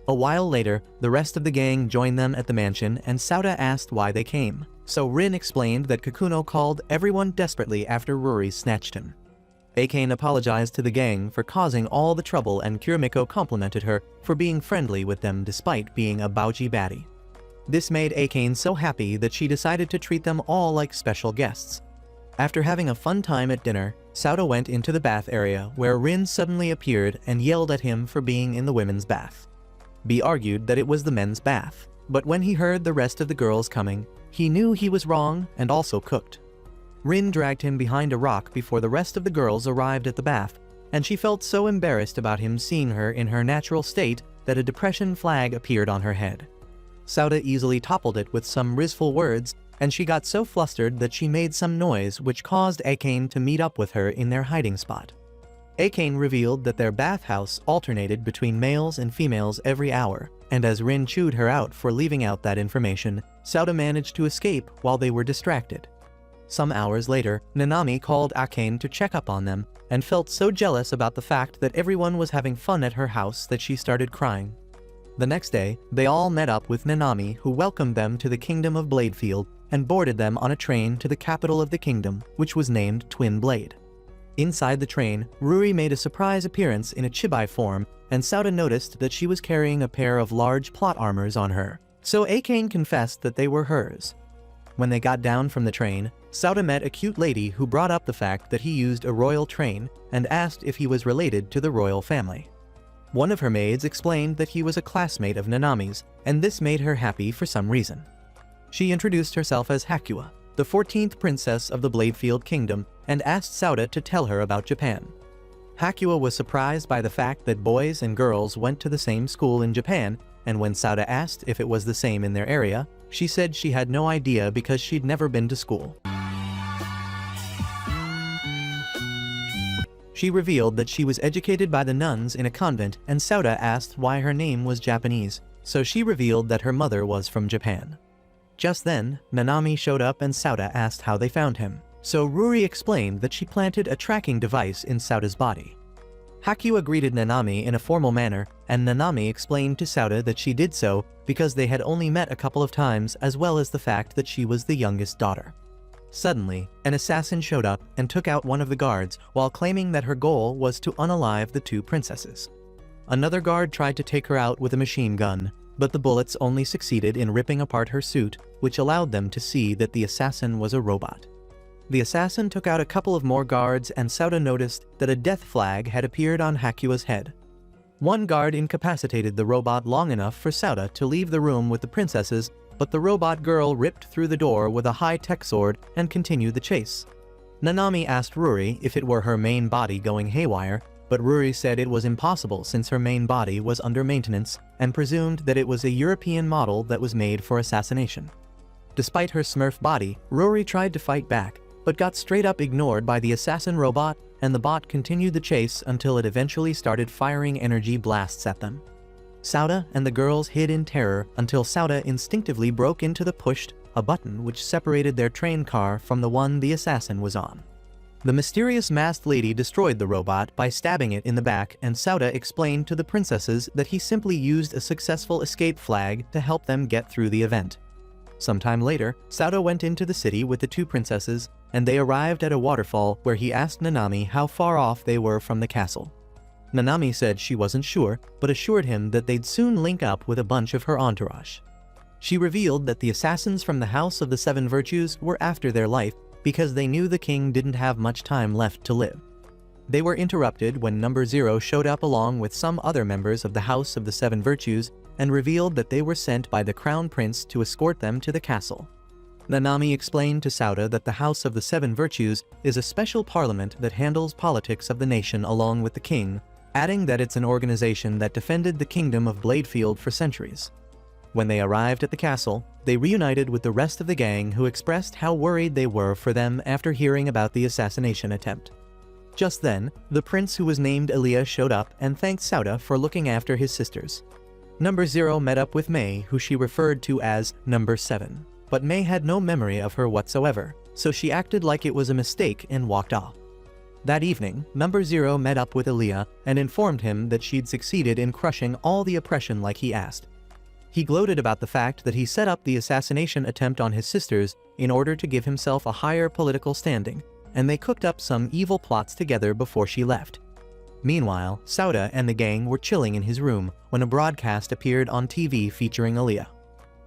A while later, the rest of the gang joined them at the mansion, and Sauta asked why they came, so Rin explained that Kakuno called everyone desperately after Ruri snatched him. Akane apologized to the gang for causing all the trouble, and Kurimiko complimented her for being friendly with them despite being a Bougie baddie. This made Akane so happy that she decided to treat them all like special guests. After having a fun time at dinner, Sauta went into the bath area, where Rin suddenly appeared and yelled at him for being in the women's bath. B argued that it was the men's bath, but when he heard the rest of the girls coming, he knew he was wrong and also cooked. Rin dragged him behind a rock before the rest of the girls arrived at the bath, and she felt so embarrassed about him seeing her in her natural state that a depression flag appeared on her head. Sauta easily toppled it with some rizful words, and she got so flustered that she made some noise which caused Akane to meet up with her in their hiding spot. Akane revealed that their bathhouse alternated between males and females every hour, and as Rin chewed her out for leaving out that information, Sauta managed to escape while they were distracted. Some hours later, Nanami called Akane to check up on them, and felt so jealous about the fact that everyone was having fun at her house that she started crying. The next day, they all met up with Nanami, who welcomed them to the Kingdom of Bladefield and boarded them on a train to the capital of the kingdom, which was named Twin Blade. Inside the train, Ruri made a surprise appearance in a chibai form, and Sauta noticed that she was carrying a pair of large plot armors on her, so Akane confessed that they were hers. When they got down from the train, Sauta met a cute lady who brought up the fact that he used a royal train and asked if he was related to the royal family. One of her maids explained that he was a classmate of Nanami's, and this made her happy for some reason. She introduced herself as Hakua, the 14th princess of the Bladefield Kingdom, and asked Sauta to tell her about Japan. Hakua was surprised by the fact that boys and girls went to the same school in Japan, and when Sauta asked if it was the same in their area, she said she had no idea because she'd never been to school. She revealed that she was educated by the nuns in a convent, and Sauta asked why her name was Japanese, so she revealed that her mother was from Japan. Just then, Nanami showed up and Sauta asked how they found him. So Ruri explained that she planted a tracking device in Sauda's body. Hakua greeted Nanami in a formal manner, and Nanami explained to Sauda that she did so because they had only met a couple of times, as well as the fact that she was the youngest daughter. Suddenly, an assassin showed up and took out one of the guards while claiming that her goal was to unalive the two princesses. Another guard tried to take her out with a machine gun, but the bullets only succeeded in ripping apart her suit, which allowed them to see that the assassin was a robot. The assassin took out a couple of more guards, and Sauda noticed that a death flag had appeared on Hakua's head. One guard incapacitated the robot long enough for Sauda to leave the room with the princesses, but the robot girl ripped through the door with a high-tech sword and continued the chase. Nanami asked Ruri if it were her main body going haywire, but Ruri said it was impossible since her main body was under maintenance and presumed that it was a European model that was made for assassination. Despite her Smurf body, Ruri tried to fight back, but got straight up ignored by the assassin robot, and the bot continued the chase until it eventually started firing energy blasts at them. Sauda and the girls hid in terror until Sauda instinctively broke into the pushed a button which separated their train car from the one the assassin was on. The mysterious masked lady destroyed the robot by stabbing it in the back, and Sauda explained to the princesses that he simply used a successful escape flag to help them get through the event. Sometime later, Sauda went into the city with the two princesses, and they arrived at a waterfall where he asked Nanami how far off they were from the castle. Nanami said she wasn't sure, but assured him that they'd soon link up with a bunch of her entourage. She revealed that the assassins from the House of the Seven Virtues were after their life because they knew the king didn't have much time left to live. They were interrupted when Number Zero showed up along with some other members of the House of the Seven Virtues and revealed that they were sent by the Crown Prince to escort them to the castle. Nanami explained to Sauda that the House of the Seven Virtues is a special parliament that handles politics of the nation along with the king, adding that it's an organization that defended the kingdom of Bladefield for centuries. When they arrived at the castle, they reunited with the rest of the gang, who expressed how worried they were for them after hearing about the assassination attempt. Just then, the prince who was named Elia showed up and thanked Sauda for looking after his sisters. Number Zero met up with May, who she referred to as Number 7, but May had no memory of her whatsoever, so she acted like it was a mistake and walked off. That evening, Number Zero met up with Elia and informed him that she'd succeeded in crushing all the oppression like he asked. He gloated about the fact that he set up the assassination attempt on his sisters in order to give himself a higher political standing, and they cooked up some evil plots together before she left. Meanwhile, Sauda and the gang were chilling in his room when a broadcast appeared on TV featuring Elia.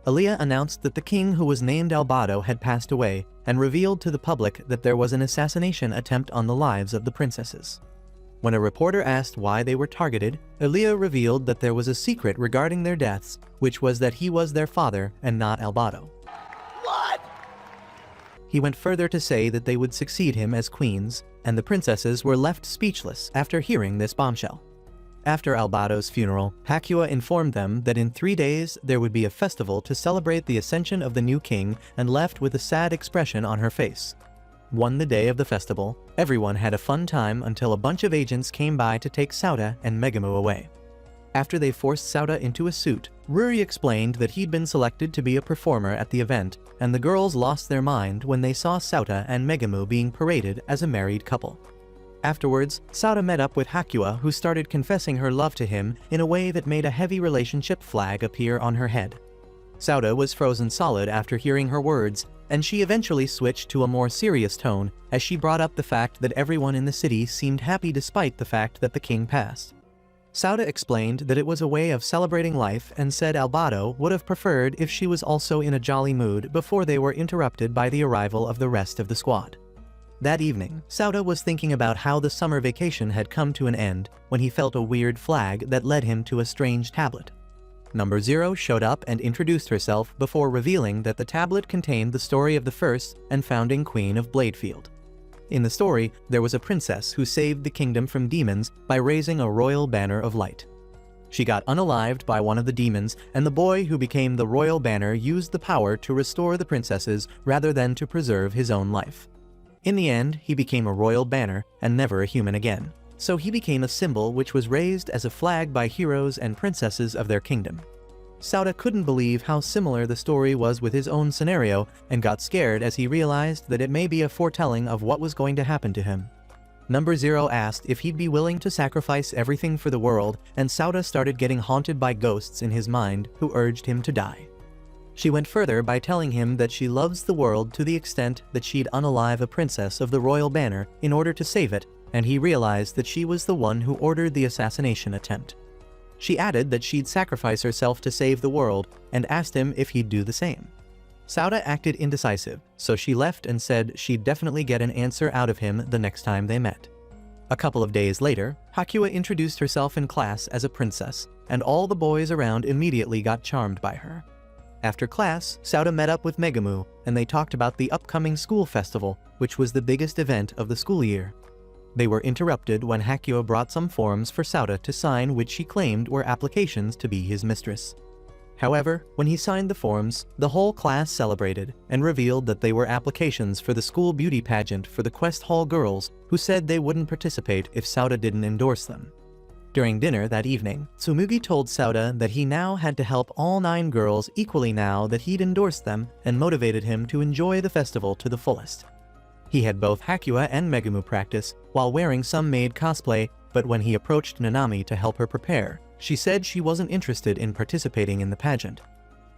Elia announced that the king, who was named Albado, had passed away, and revealed to the public that there was an assassination attempt on the lives of the princesses. When a reporter asked why they were targeted, Elia revealed that there was a secret regarding their deaths, which was that he was their father and not Albado. What? He went further to say that they would succeed him as queens, and the princesses were left speechless after hearing this bombshell. After Albado's funeral, Hakua informed them that in 3 days there would be a festival to celebrate the ascension of the new king, and left with a sad expression on her face. On the day of the festival, everyone had a fun time until a bunch of agents came by to take Sauda and Megumu away. After they forced Sauda into a suit, Ruri explained that he'd been selected to be a performer at the event, and the girls lost their mind when they saw Sauda and Megumu being paraded as a married couple. Afterwards, Sauda met up with Hakua, who started confessing her love to him in a way that made a heavy relationship flag appear on her head. Sauda was frozen solid after hearing her words, and she eventually switched to a more serious tone as she brought up the fact that everyone in the city seemed happy despite the fact that the king passed. Sauda explained that it was a way of celebrating life and said Albado would have preferred if she was also in a jolly mood before they were interrupted by the arrival of the rest of the squad. That evening, Sauda was thinking about how the summer vacation had come to an end when he felt a weird flag that led him to a strange tablet. Number Zero showed up and introduced herself before revealing that the tablet contained the story of the first and founding queen of Bladefield. In the story, there was a princess who saved the kingdom from demons by raising a royal banner of light. She got unalived by one of the demons, and the boy who became the royal banner used the power to restore the princesses rather than to preserve his own life. In the end, he became a royal banner and never a human again. So he became a symbol which was raised as a flag by heroes and princesses of their kingdom. Sauta couldn't believe how similar the story was with his own scenario and got scared as he realized that it may be a foretelling of what was going to happen to him. Number 0 asked if he'd be willing to sacrifice everything for the world, and Sauta started getting haunted by ghosts in his mind who urged him to die. She went further by telling him that she loves the world to the extent that she'd unalive a princess of the royal banner in order to save it, and he realized that she was the one who ordered the assassination attempt. She added that she'd sacrifice herself to save the world and asked him if he'd do the same. Sauta acted indecisive, so she left and said she'd definitely get an answer out of him the next time they met. A couple of days later, Hakuya introduced herself in class as a princess, and all the boys around immediately got charmed by her. After class, Sauta met up with Megumu, and they talked about the upcoming school festival, which was the biggest event of the school year. They were interrupted when Hakuya brought some forms for Sauta to sign, which she claimed were applications to be his mistress. However, when he signed the forms, the whole class celebrated and revealed that they were applications for the school beauty pageant for the Quest Hall girls, who said they wouldn't participate if Sauta didn't endorse them. During dinner that evening, Tsumugi told Sauta that he now had to help all 9 girls equally now that he'd endorsed them, and motivated him to enjoy the festival to the fullest. He had both Hakuya and Megumu practice while wearing some maid cosplay, but when he approached Nanami to help her prepare, she said she wasn't interested in participating in the pageant.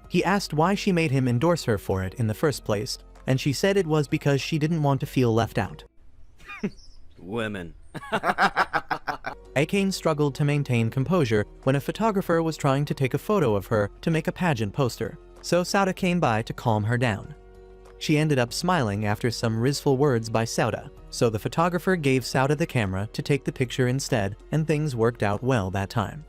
He asked why she made him endorse her for it in the first place, and she said it was because she didn't want to feel left out. Women. Akane struggled to maintain composure when a photographer was trying to take a photo of her to make a pageant poster, so Sauta came by to calm her down. She ended up smiling after some rizful words by Sauta, so the photographer gave Sauta the camera to take the picture instead, and things worked out well that time.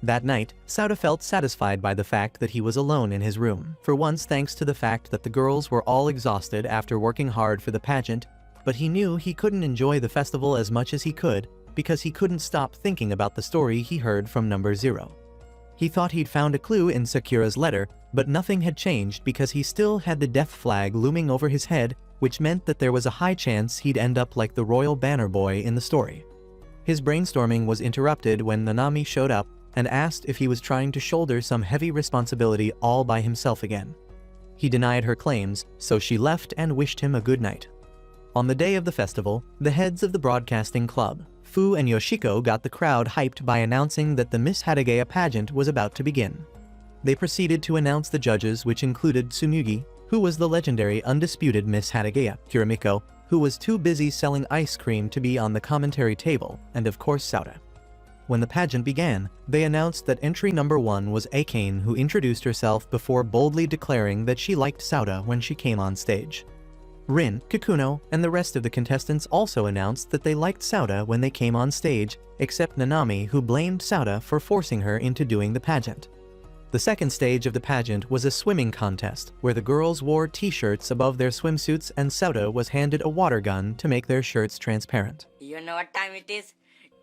That night, Sauta felt satisfied by the fact that he was alone in his room, for once thanks to the fact that the girls were all exhausted after working hard for the pageant, but he knew he couldn't enjoy the festival as much as he could because he couldn't stop thinking about the story he heard from Number 0. He thought he'd found a clue in Sakura's letter, but nothing had changed because he still had the death flag looming over his head, which meant that there was a high chance he'd end up like the royal banner boy in the story. His brainstorming was interrupted when Nanami showed up and asked if he was trying to shoulder some heavy responsibility all by himself again. He denied her claims, so she left and wished him a good night. On the day of the festival, the heads of the broadcasting club, Fu and Yoshiko, got the crowd hyped by announcing that the Miss Hadageya pageant was about to begin. They proceeded to announce the judges, which included Tsumugi, who was the legendary undisputed Miss Hadageya, Kirimiko, who was too busy selling ice cream to be on the commentary table, and of course Sauta. When the pageant began, they announced that entry number 1 was Akane, who introduced herself before boldly declaring that she liked Sauta when she came on stage. Rin, Kikuno, and the rest of the contestants also announced that they liked Sauta when they came on stage, except Nanami, who blamed Sauta for forcing her into doing the pageant. The second stage of the pageant was a swimming contest, where the girls wore t-shirts above their swimsuits and Sauta was handed a water gun to make their shirts transparent. You know what time it is?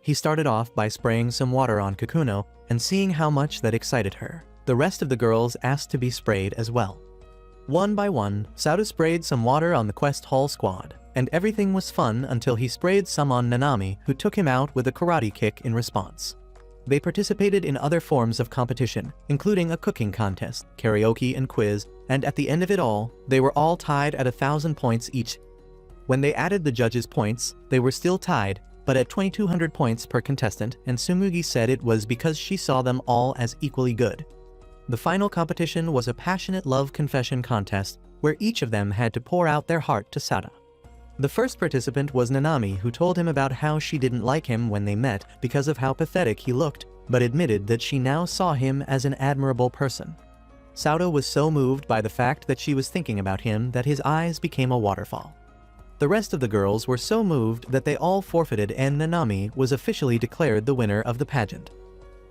He started off by spraying some water on Kikuno and seeing how much that excited her. The rest of the girls asked to be sprayed as well. One by one, Sauta sprayed some water on the Quest Hall squad, and everything was fun until he sprayed some on Nanami, who took him out with a karate kick in response. They participated in other forms of competition, including a cooking contest, karaoke, and quiz, and at the end of it all, they were all tied at 1,000 points each. When they added the judges' points, they were still tied, but at 2,200 points per contestant, and Tsumugi said it was because she saw them all as equally good. The final competition was a passionate love confession contest, where each of them had to pour out their heart to Sauta. The first participant was Nanami, who told him about how she didn't like him when they met because of how pathetic he looked, but admitted that she now saw him as an admirable person. Sauta was so moved by the fact that she was thinking about him that his eyes became a waterfall. The rest of the girls were so moved that they all forfeited, and Nanami was officially declared the winner of the pageant.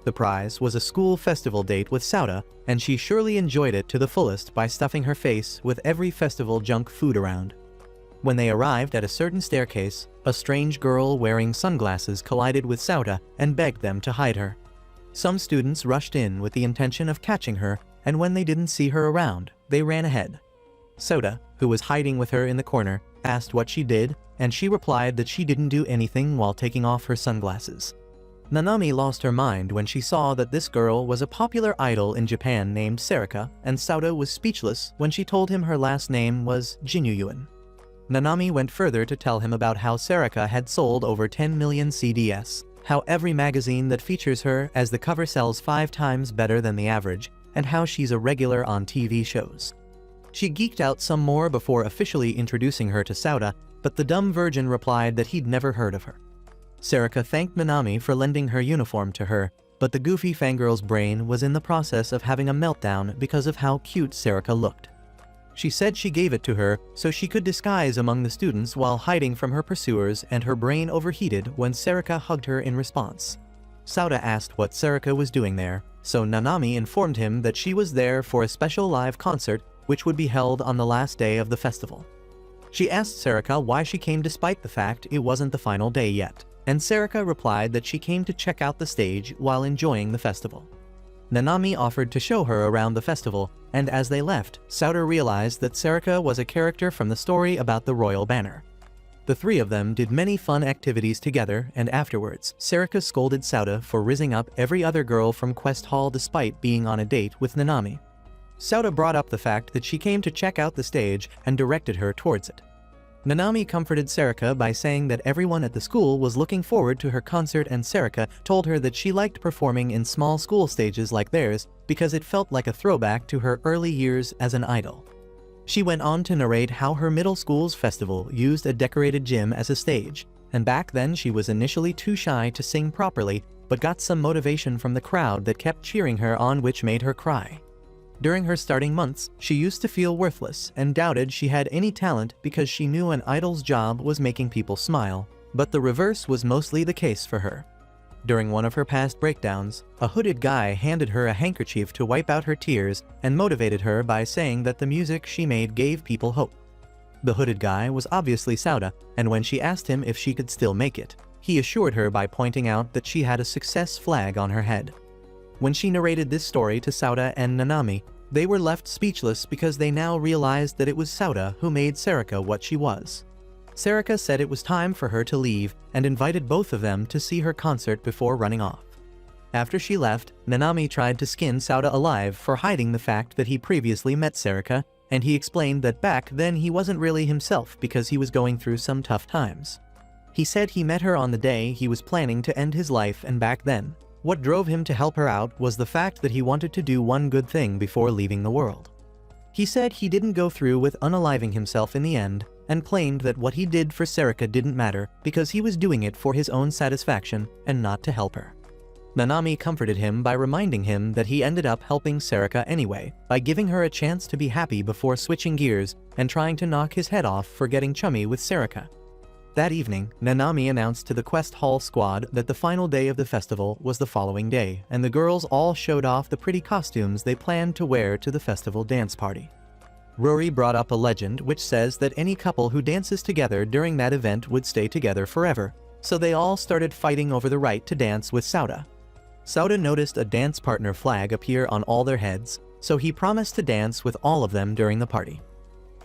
The prize was a school festival date with Sauta, and she surely enjoyed it to the fullest by stuffing her face with every festival junk food around. When they arrived at a certain staircase, a strange girl wearing sunglasses collided with Sauta and begged them to hide her. Some students rushed in with the intention of catching her, and when they didn't see her around, they ran ahead. Sauta, who was hiding with her in the corner, asked what she did, and she replied that she didn't do anything while taking off her sunglasses. Nanami lost her mind when she saw that this girl was a popular idol in Japan named Sarika, and Sauda was speechless when she told him her last name was Jinyuyuan. Nanami went further to tell him about how Sarika had sold over 10 million CDs, how every magazine that features her as the cover sells 5 times better than the average, and how she's a regular on TV shows. She geeked out some more before officially introducing her to Sauda, but the dumb virgin replied that he'd never heard of her. Sarika thanked Nanami for lending her uniform to her, but the goofy fangirl's brain was in the process of having a meltdown because of how cute Sarika looked. She said she gave it to her so she could disguise among the students while hiding from her pursuers, and her brain overheated when Sarika hugged her in response. Sauda asked what Sarika was doing there, so Nanami informed him that she was there for a special live concert which would be held on the last day of the festival. She asked Sarika why she came despite the fact it wasn't the final day yet, and Sarika replied that she came to check out the stage while enjoying the festival. Nanami offered to show her around the festival, and as they left, Sauda realized that Sarika was a character from the story about the royal banner. The three of them did many fun activities together, and afterwards, Sarika scolded Sauda for rizzing up every other girl from Quest Hall despite being on a date with Nanami. Sauda brought up the fact that she came to check out the stage and directed her towards it. Nanami comforted Sarika by saying that everyone at the school was looking forward to her concert, and Sarika told her that she liked performing in small school stages like theirs because it felt like a throwback to her early years as an idol. She went on to narrate how her middle school's festival used a decorated gym as a stage, and back then she was initially too shy to sing properly but got some motivation from the crowd that kept cheering her on, which made her cry. During her starting months, she used to feel worthless and doubted she had any talent because she knew an idol's job was making people smile, but the reverse was mostly the case for her. During one of her past breakdowns, a hooded guy handed her a handkerchief to wipe out her tears and motivated her by saying that the music she made gave people hope. The hooded guy was obviously Sauda, and when she asked him if she could still make it, he assured her by pointing out that she had a success flag on her head. When she narrated this story to Sauda and Nanami, they were left speechless because they now realized that it was Sauda who made Sarika what she was. Sarika said it was time for her to leave and invited both of them to see her concert before running off. After she left, Nanami tried to skin Sauda alive for hiding the fact that he previously met Sarika, and he explained that back then he wasn't really himself because he was going through some tough times. He said he met her on the day he was planning to end his life, and back then, what drove him to help her out was the fact that he wanted to do one good thing before leaving the world. He said he didn't go through with unaliving himself in the end, and claimed that what he did for Sarika didn't matter because he was doing it for his own satisfaction and not to help her. Nanami comforted him by reminding him that he ended up helping Sarika anyway, by giving her a chance to be happy before switching gears and trying to knock his head off for getting chummy with Sarika. That evening, Nanami announced to the Quest Hall squad that the final day of the festival was the following day, and the girls all showed off the pretty costumes they planned to wear to the festival dance party. Rory brought up a legend which says that any couple who dances together during that event would stay together forever, so they all started fighting over the right to dance with Sauda. Sauda noticed a dance partner flag appear on all their heads, so he promised to dance with all of them during the party.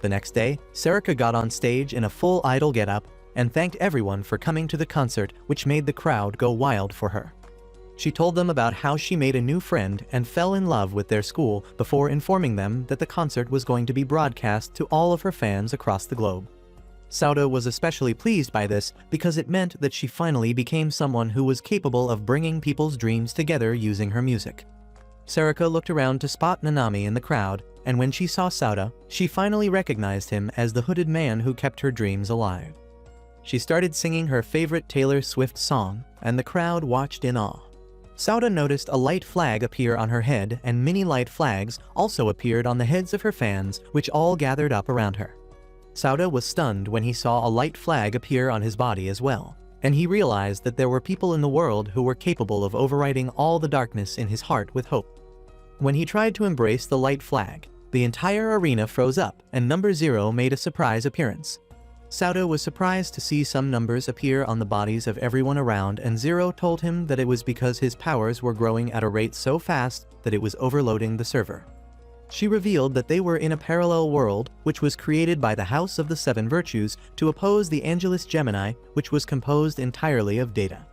The next day, Sarika got on stage in a full idol getup and thanked everyone for coming to the concert, which made the crowd go wild for her. She told them about how she made a new friend and fell in love with their school before informing them that the concert was going to be broadcast to all of her fans across the globe. Sauda was especially pleased by this because it meant that she finally became someone who was capable of bringing people's dreams together using her music. Sarika looked around to spot Nanami in the crowd, and when she saw Sauda, she finally recognized him as the hooded man who kept her dreams alive. She started singing her favorite Taylor Swift song, and the crowd watched in awe. Sauda noticed a light flag appear on her head, and many light flags also appeared on the heads of her fans, which all gathered up around her. Sauda was stunned when he saw a light flag appear on his body as well, and he realized that there were people in the world who were capable of overriding all the darkness in his heart with hope. When he tried to embrace the light flag, the entire arena froze up, and number 0 made a surprise appearance. Sauda was surprised to see some numbers appear on the bodies of everyone around, and 0 told him that it was because his powers were growing at a rate so fast that it was overloading the server. She revealed that they were in a parallel world which was created by the House of the Seven Virtues to oppose the Angelus Gemini, which was composed entirely of data.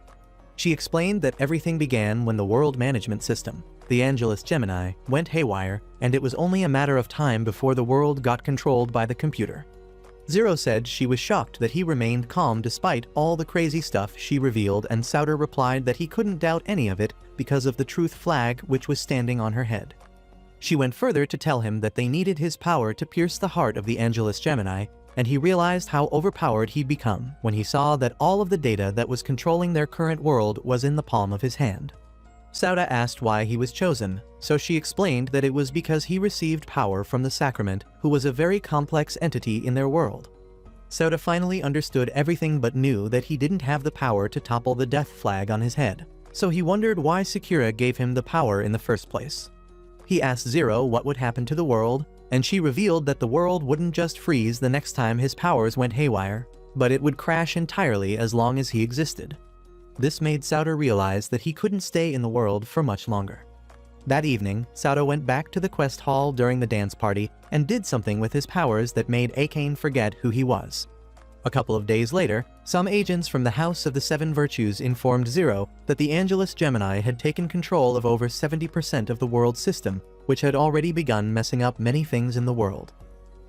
She explained that everything began when the world management system, the Angelus Gemini, went haywire, and it was only a matter of time before the world got controlled by the computer. Zero said she was shocked that he remained calm despite all the crazy stuff she revealed, and Sauter replied that he couldn't doubt any of it because of the truth flag which was standing on her head. She went further to tell him that they needed his power to pierce the heart of the Angelus Gemini, and he realized how overpowered he'd become when he saw that all of the data that was controlling their current world was in the palm of his hand. Sauter asked why he was chosen, so she explained that it was because he received power from the Sacrament, who was a very complex entity in their world. Sauter finally understood everything but knew that he didn't have the power to topple the death flag on his head, so he wondered why Sakura gave him the power in the first place. He asked Zero what would happen to the world, and she revealed that the world wouldn't just freeze the next time his powers went haywire, but it would crash entirely as long as he existed. This made Sauter realize that he couldn't stay in the world for much longer. That evening, Sauter went back to the quest hall during the dance party and did something with his powers that made Akane forget who he was. A couple of days later, some agents from the House of the Seven Virtues informed Zero that the Angelus Gemini had taken control of over 70% of the world system, which had already begun messing up many things in the world.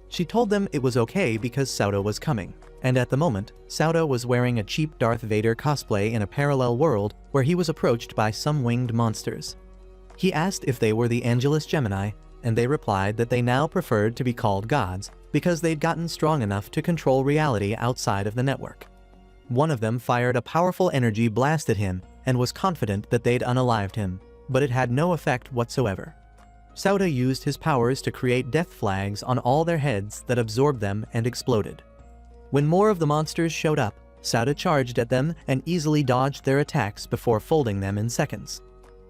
She told them it was okay because Sauter was coming, and at the moment, Sauter was wearing a cheap Darth Vader cosplay in a parallel world where he was approached by some winged monsters. He asked if they were the Angelus Gemini, and they replied that they now preferred to be called gods because they'd gotten strong enough to control reality outside of the network. One of them fired a powerful energy blast at him and was confident that they'd unalived him, but it had no effect whatsoever. Sauter used his powers to create death flags on all their heads that absorbed them and exploded. When more of the monsters showed up, Sauter charged at them and easily dodged their attacks before folding them in seconds.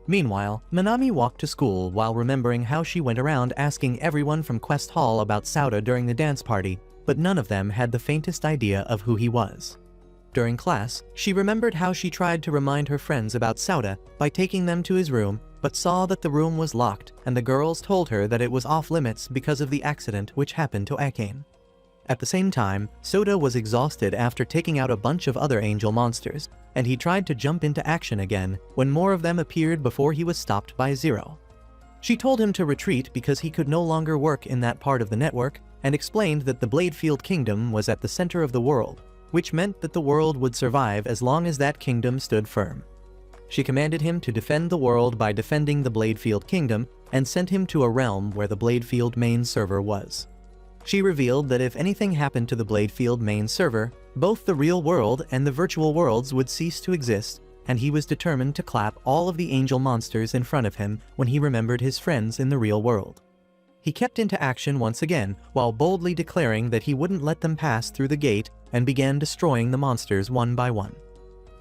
Meanwhile, Nanami walked to school while remembering how she went around asking everyone from Quest Hall about Sauter during the dance party, but none of them had the faintest idea of who he was. During class, she remembered how she tried to remind her friends about Sauter by taking them to his room, but saw that the room was locked, and the girls told her that it was off-limits because of the accident which happened to Akane. At the same time, Sauter was exhausted after taking out a bunch of other angel monsters, and he tried to jump into action again when more of them appeared before he was stopped by Zero. She told him to retreat because he could no longer work in that part of the network, and explained that the Bladefield Kingdom was at the center of the world, which meant that the world would survive as long as that kingdom stood firm. She commanded him to defend the world by defending the Bladefield Kingdom, and sent him to a realm where the Bladefield main server was. She revealed that if anything happened to the Bladefield main server, both the real world and the virtual worlds would cease to exist, and he was determined to clap all of the angel monsters in front of him when he remembered his friends in the real world. He kept into action once again, while boldly declaring that he wouldn't let them pass through the gate, and began destroying the monsters one by one.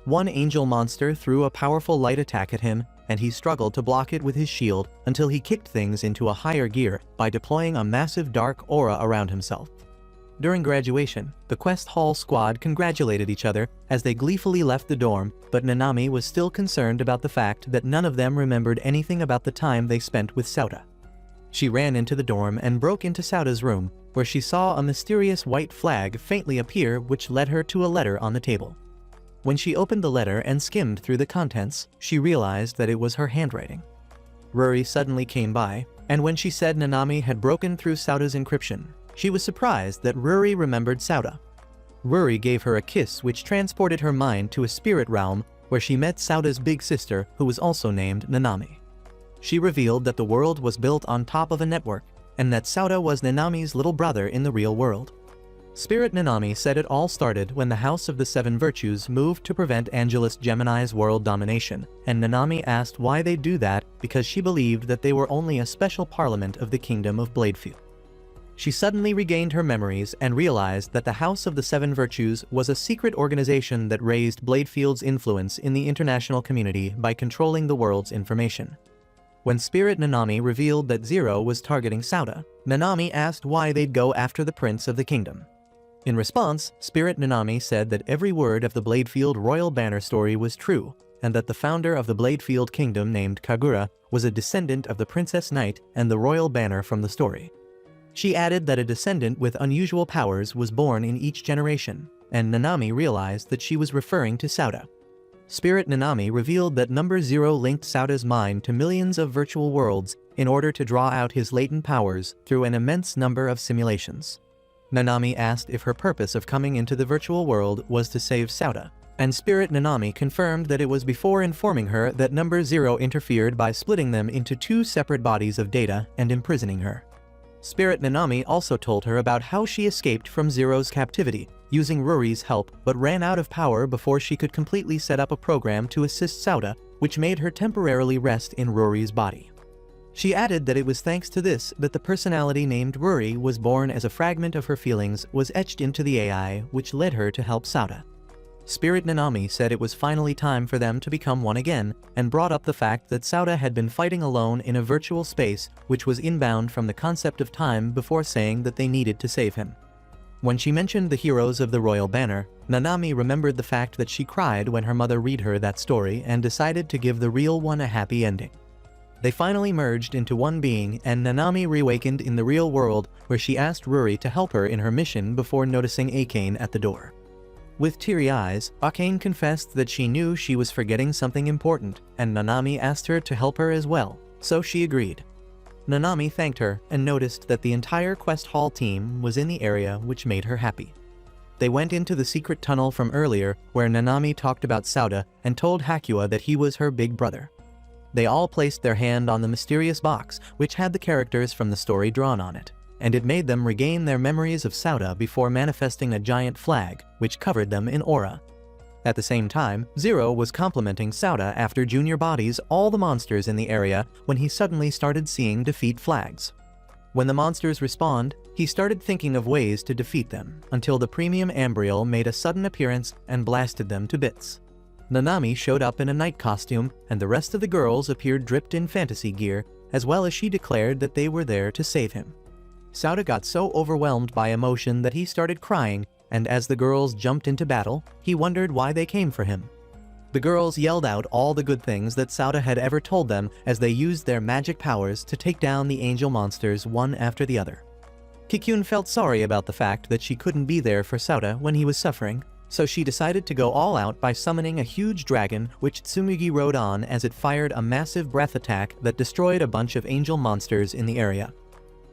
One angel monster threw a powerful light attack at him, and he struggled to block it with his shield until he kicked things into a higher gear by deploying a massive dark aura around himself. During graduation, the Quest Hall squad congratulated each other as they gleefully left the dorm, but Nanami was still concerned about the fact that none of them remembered anything about the time they spent with Sauter. She ran into the dorm and broke into Sauter's room, where she saw a mysterious white flag faintly appear which led her to a letter on the table. When she opened the letter and skimmed through the contents, she realized that it was her handwriting. Ruri suddenly came by, and when she said Nanami had broken through Sauter's encryption, she was surprised that Ruri remembered Sauter. Ruri gave her a kiss which transported her mind to a spirit realm where she met Sauter's big sister, who was also named Nanami. She revealed that the world was built on top of a network, and that Sauter was Nanami's little brother in the real world. Spirit Nanami said it all started when the House of the Seven Virtues moved to prevent Angelus Gemini's world domination, and Nanami asked why they do that because she believed that they were only a special parliament of the Kingdom of Bladefield. She suddenly regained her memories and realized that the House of the Seven Virtues was a secret organization that raised Bladefield's influence in the international community by controlling the world's information. When Spirit Nanami revealed that Zero was targeting Sauter, Nanami asked why they'd go after the Prince of the Kingdom. In response, Spirit Nanami said that every word of the Bladefield royal banner story was true, and that the founder of the Bladefield Kingdom named Kagura was a descendant of the Princess Knight and the royal banner from the story. She added that a descendant with unusual powers was born in each generation, and Nanami realized that she was referring to Sauter. Spirit Nanami revealed that Number Zero linked Sauda's mind to millions of virtual worlds in order to draw out his latent powers through an immense number of simulations. Nanami asked if her purpose of coming into the virtual world was to save Sauda, and Spirit Nanami confirmed that it was before informing her that Number Zero interfered by splitting them into two separate bodies of data and imprisoning her. Spirit Nanami also told her about how she escaped from Zero's captivity, using Ruri's help, but ran out of power before she could completely set up a program to assist Sauda, which made her temporarily rest in Ruri's body. She added that it was thanks to this that the personality named Ruri was born as a fragment of her feelings was etched into the AI, which led her to help Sauda. Spirit Nanami said it was finally time for them to become one again, and brought up the fact that Sauda had been fighting alone in a virtual space which was inbound from the concept of time before saying that they needed to save him. When she mentioned the heroes of the Royal Banner, Nanami remembered the fact that she cried when her mother read her that story and decided to give the real one a happy ending. They finally merged into one being, and Nanami reawakened in the real world, where she asked Ruri to help her in her mission before noticing Akane at the door. With teary eyes, Akane confessed that she knew she was forgetting something important, and Nanami asked her to help her as well, so she agreed. Nanami thanked her and noticed that the entire Quest Hall team was in the area, which made her happy. They went into the secret tunnel from earlier, where Nanami talked about Sauda and told Hakua that he was her big brother. They all placed their hand on the mysterious box, which had the characters from the story drawn on it, and it made them regain their memories of Sauda before manifesting a giant flag, which covered them in aura. At the same time, Zero was complimenting Sauda after Junior bodies all the monsters in the area when he suddenly started seeing defeat flags. When the monsters respawned, he started thinking of ways to defeat them, until the Premium Ambriel made a sudden appearance and blasted them to bits. Nanami showed up in a night costume, and the rest of the girls appeared dripped in fantasy gear, as well as she declared that they were there to save him. Sauda got so overwhelmed by emotion that he started crying, and as the girls jumped into battle, he wondered why they came for him. The girls yelled out all the good things that Sauda had ever told them as they used their magic powers to take down the angel monsters one after the other. Kikyun felt sorry about the fact that she couldn't be there for Sauda when he was suffering, so she decided to go all out by summoning a huge dragon which Tsumugi rode on as it fired a massive breath attack that destroyed a bunch of angel monsters in the area.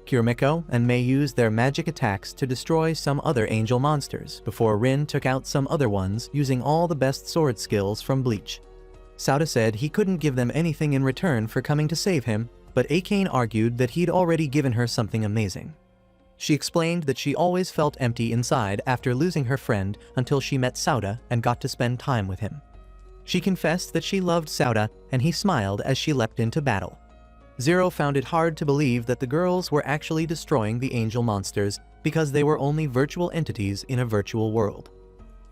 Kirumiko and Mei used their magic attacks to destroy some other angel monsters, before Rin took out some other ones using all the best sword skills from Bleach. Sauda said he couldn't give them anything in return for coming to save him, but Akane argued that he'd already given her something amazing. She explained that she always felt empty inside after losing her friend until she met Sauda and got to spend time with him. She confessed that she loved Sauda, and he smiled as she leapt into battle. Zero found it hard to believe that the girls were actually destroying the angel monsters because they were only virtual entities in a virtual world.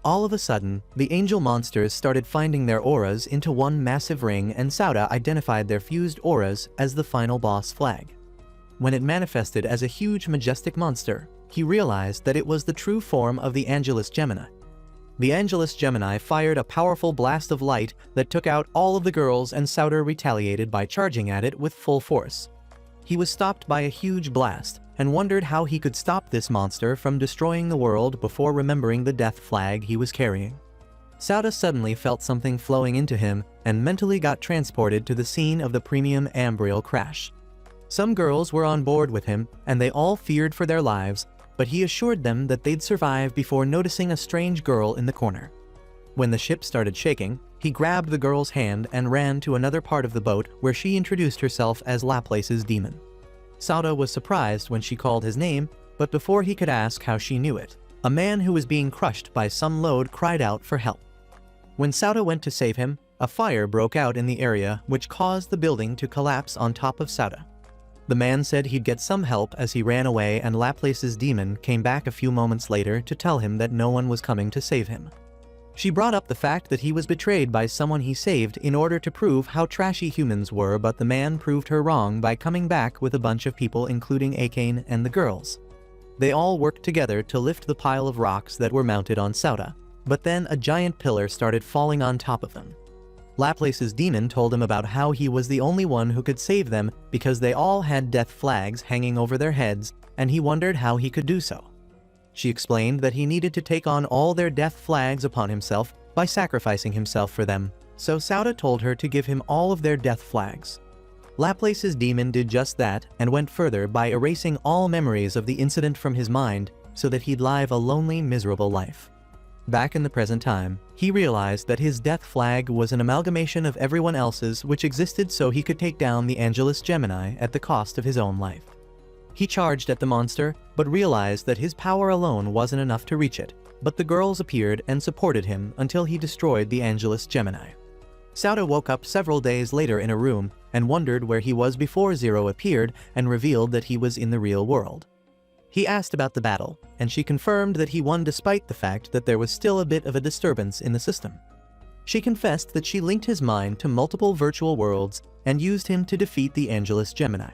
All of a sudden, the angel monsters started finding their auras into one massive ring, and Sauda identified their fused auras as the final boss flag. When it manifested as a huge majestic monster, he realized that it was the true form of the Angelus Gemini. The Angelus Gemini fired a powerful blast of light that took out all of the girls, and Sauda retaliated by charging at it with full force. He was stopped by a huge blast, and wondered how he could stop this monster from destroying the world before remembering the death flag he was carrying. Sauda suddenly felt something flowing into him, and mentally got transported to the scene of the Premium Ambriel crash. Some girls were on board with him, and they all feared for their lives, but he assured them that they'd survive before noticing a strange girl in the corner. When the ship started shaking, he grabbed the girl's hand and ran to another part of the boat where she introduced herself as Laplace's demon. Sauda was surprised when she called his name, but before he could ask how she knew it, a man who was being crushed by some load cried out for help. When Sauda went to save him, a fire broke out in the area which caused the building to collapse on top of Sauda. The man said he'd get some help as he ran away, and Laplace's demon came back a few moments later to tell him that no one was coming to save him. She brought up the fact that he was betrayed by someone he saved in order to prove how trashy humans were, but the man proved her wrong by coming back with a bunch of people including Akane and the girls. They all worked together to lift the pile of rocks that were mounted on Sauda, but then a giant pillar started falling on top of them. Laplace's demon told him about how he was the only one who could save them because they all had death flags hanging over their heads, and he wondered how he could do so. She explained that he needed to take on all their death flags upon himself, by sacrificing himself for them, so Sauda told her to give him all of their death flags. Laplace's demon did just that and went further by erasing all memories of the incident from his mind so that he'd live a lonely, miserable life. Back in the present time, he realized that his death flag was an amalgamation of everyone else's which existed so he could take down the Angelus Gemini at the cost of his own life. He charged at the monster, but realized that his power alone wasn't enough to reach it, but the girls appeared and supported him until he destroyed the Angelus Gemini. Sauda woke up several days later in a room and wondered where he was before Zero appeared and revealed that he was in the real world. He asked about the battle, and she confirmed that he won despite the fact that there was still a bit of a disturbance in the system. She confessed that she linked his mind to multiple virtual worlds and used him to defeat the Angelus Gemini.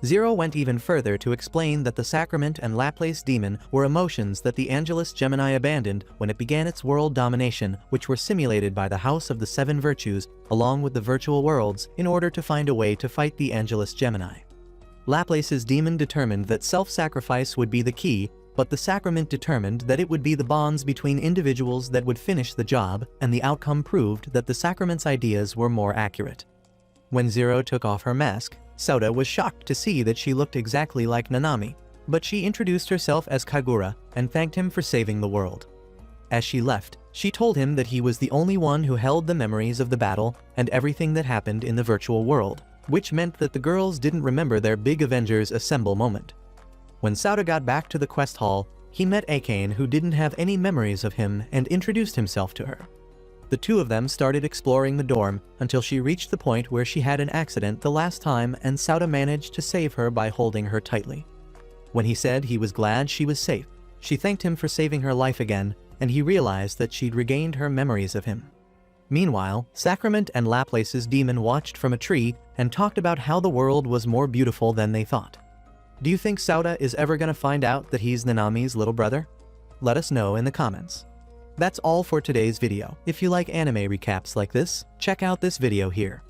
Zero went even further to explain that the Sacrament and Laplace Demon were emotions that the Angelus Gemini abandoned when it began its world domination, which were simulated by the House of the Seven Virtues along with the virtual worlds in order to find a way to fight the Angelus Gemini. Laplace's demon determined that self-sacrifice would be the key, but the Sacrament determined that it would be the bonds between individuals that would finish the job, and the outcome proved that the Sacrament's ideas were more accurate. When Zero took off her mask, Sauda was shocked to see that she looked exactly like Nanami, but she introduced herself as Kagura and thanked him for saving the world. As she left, she told him that he was the only one who held the memories of the battle and everything that happened in the virtual world, which meant that the girls didn't remember their big Avengers Assemble moment. When Sauda got back to the quest hall, he met Akane, who didn't have any memories of him, and introduced himself to her. The two of them started exploring the dorm until she reached the point where she had an accident the last time and Sauda managed to save her by holding her tightly. When he said he was glad she was safe, she thanked him for saving her life again, and he realized that she'd regained her memories of him. Meanwhile, Sacrament and Laplace's demon watched from a tree and talked about how the world was more beautiful than they thought. Do you think Sauda is ever gonna find out that he's Nanami's little brother? Let us know in the comments. That's all for today's video. If you like anime recaps like this, check out this video here.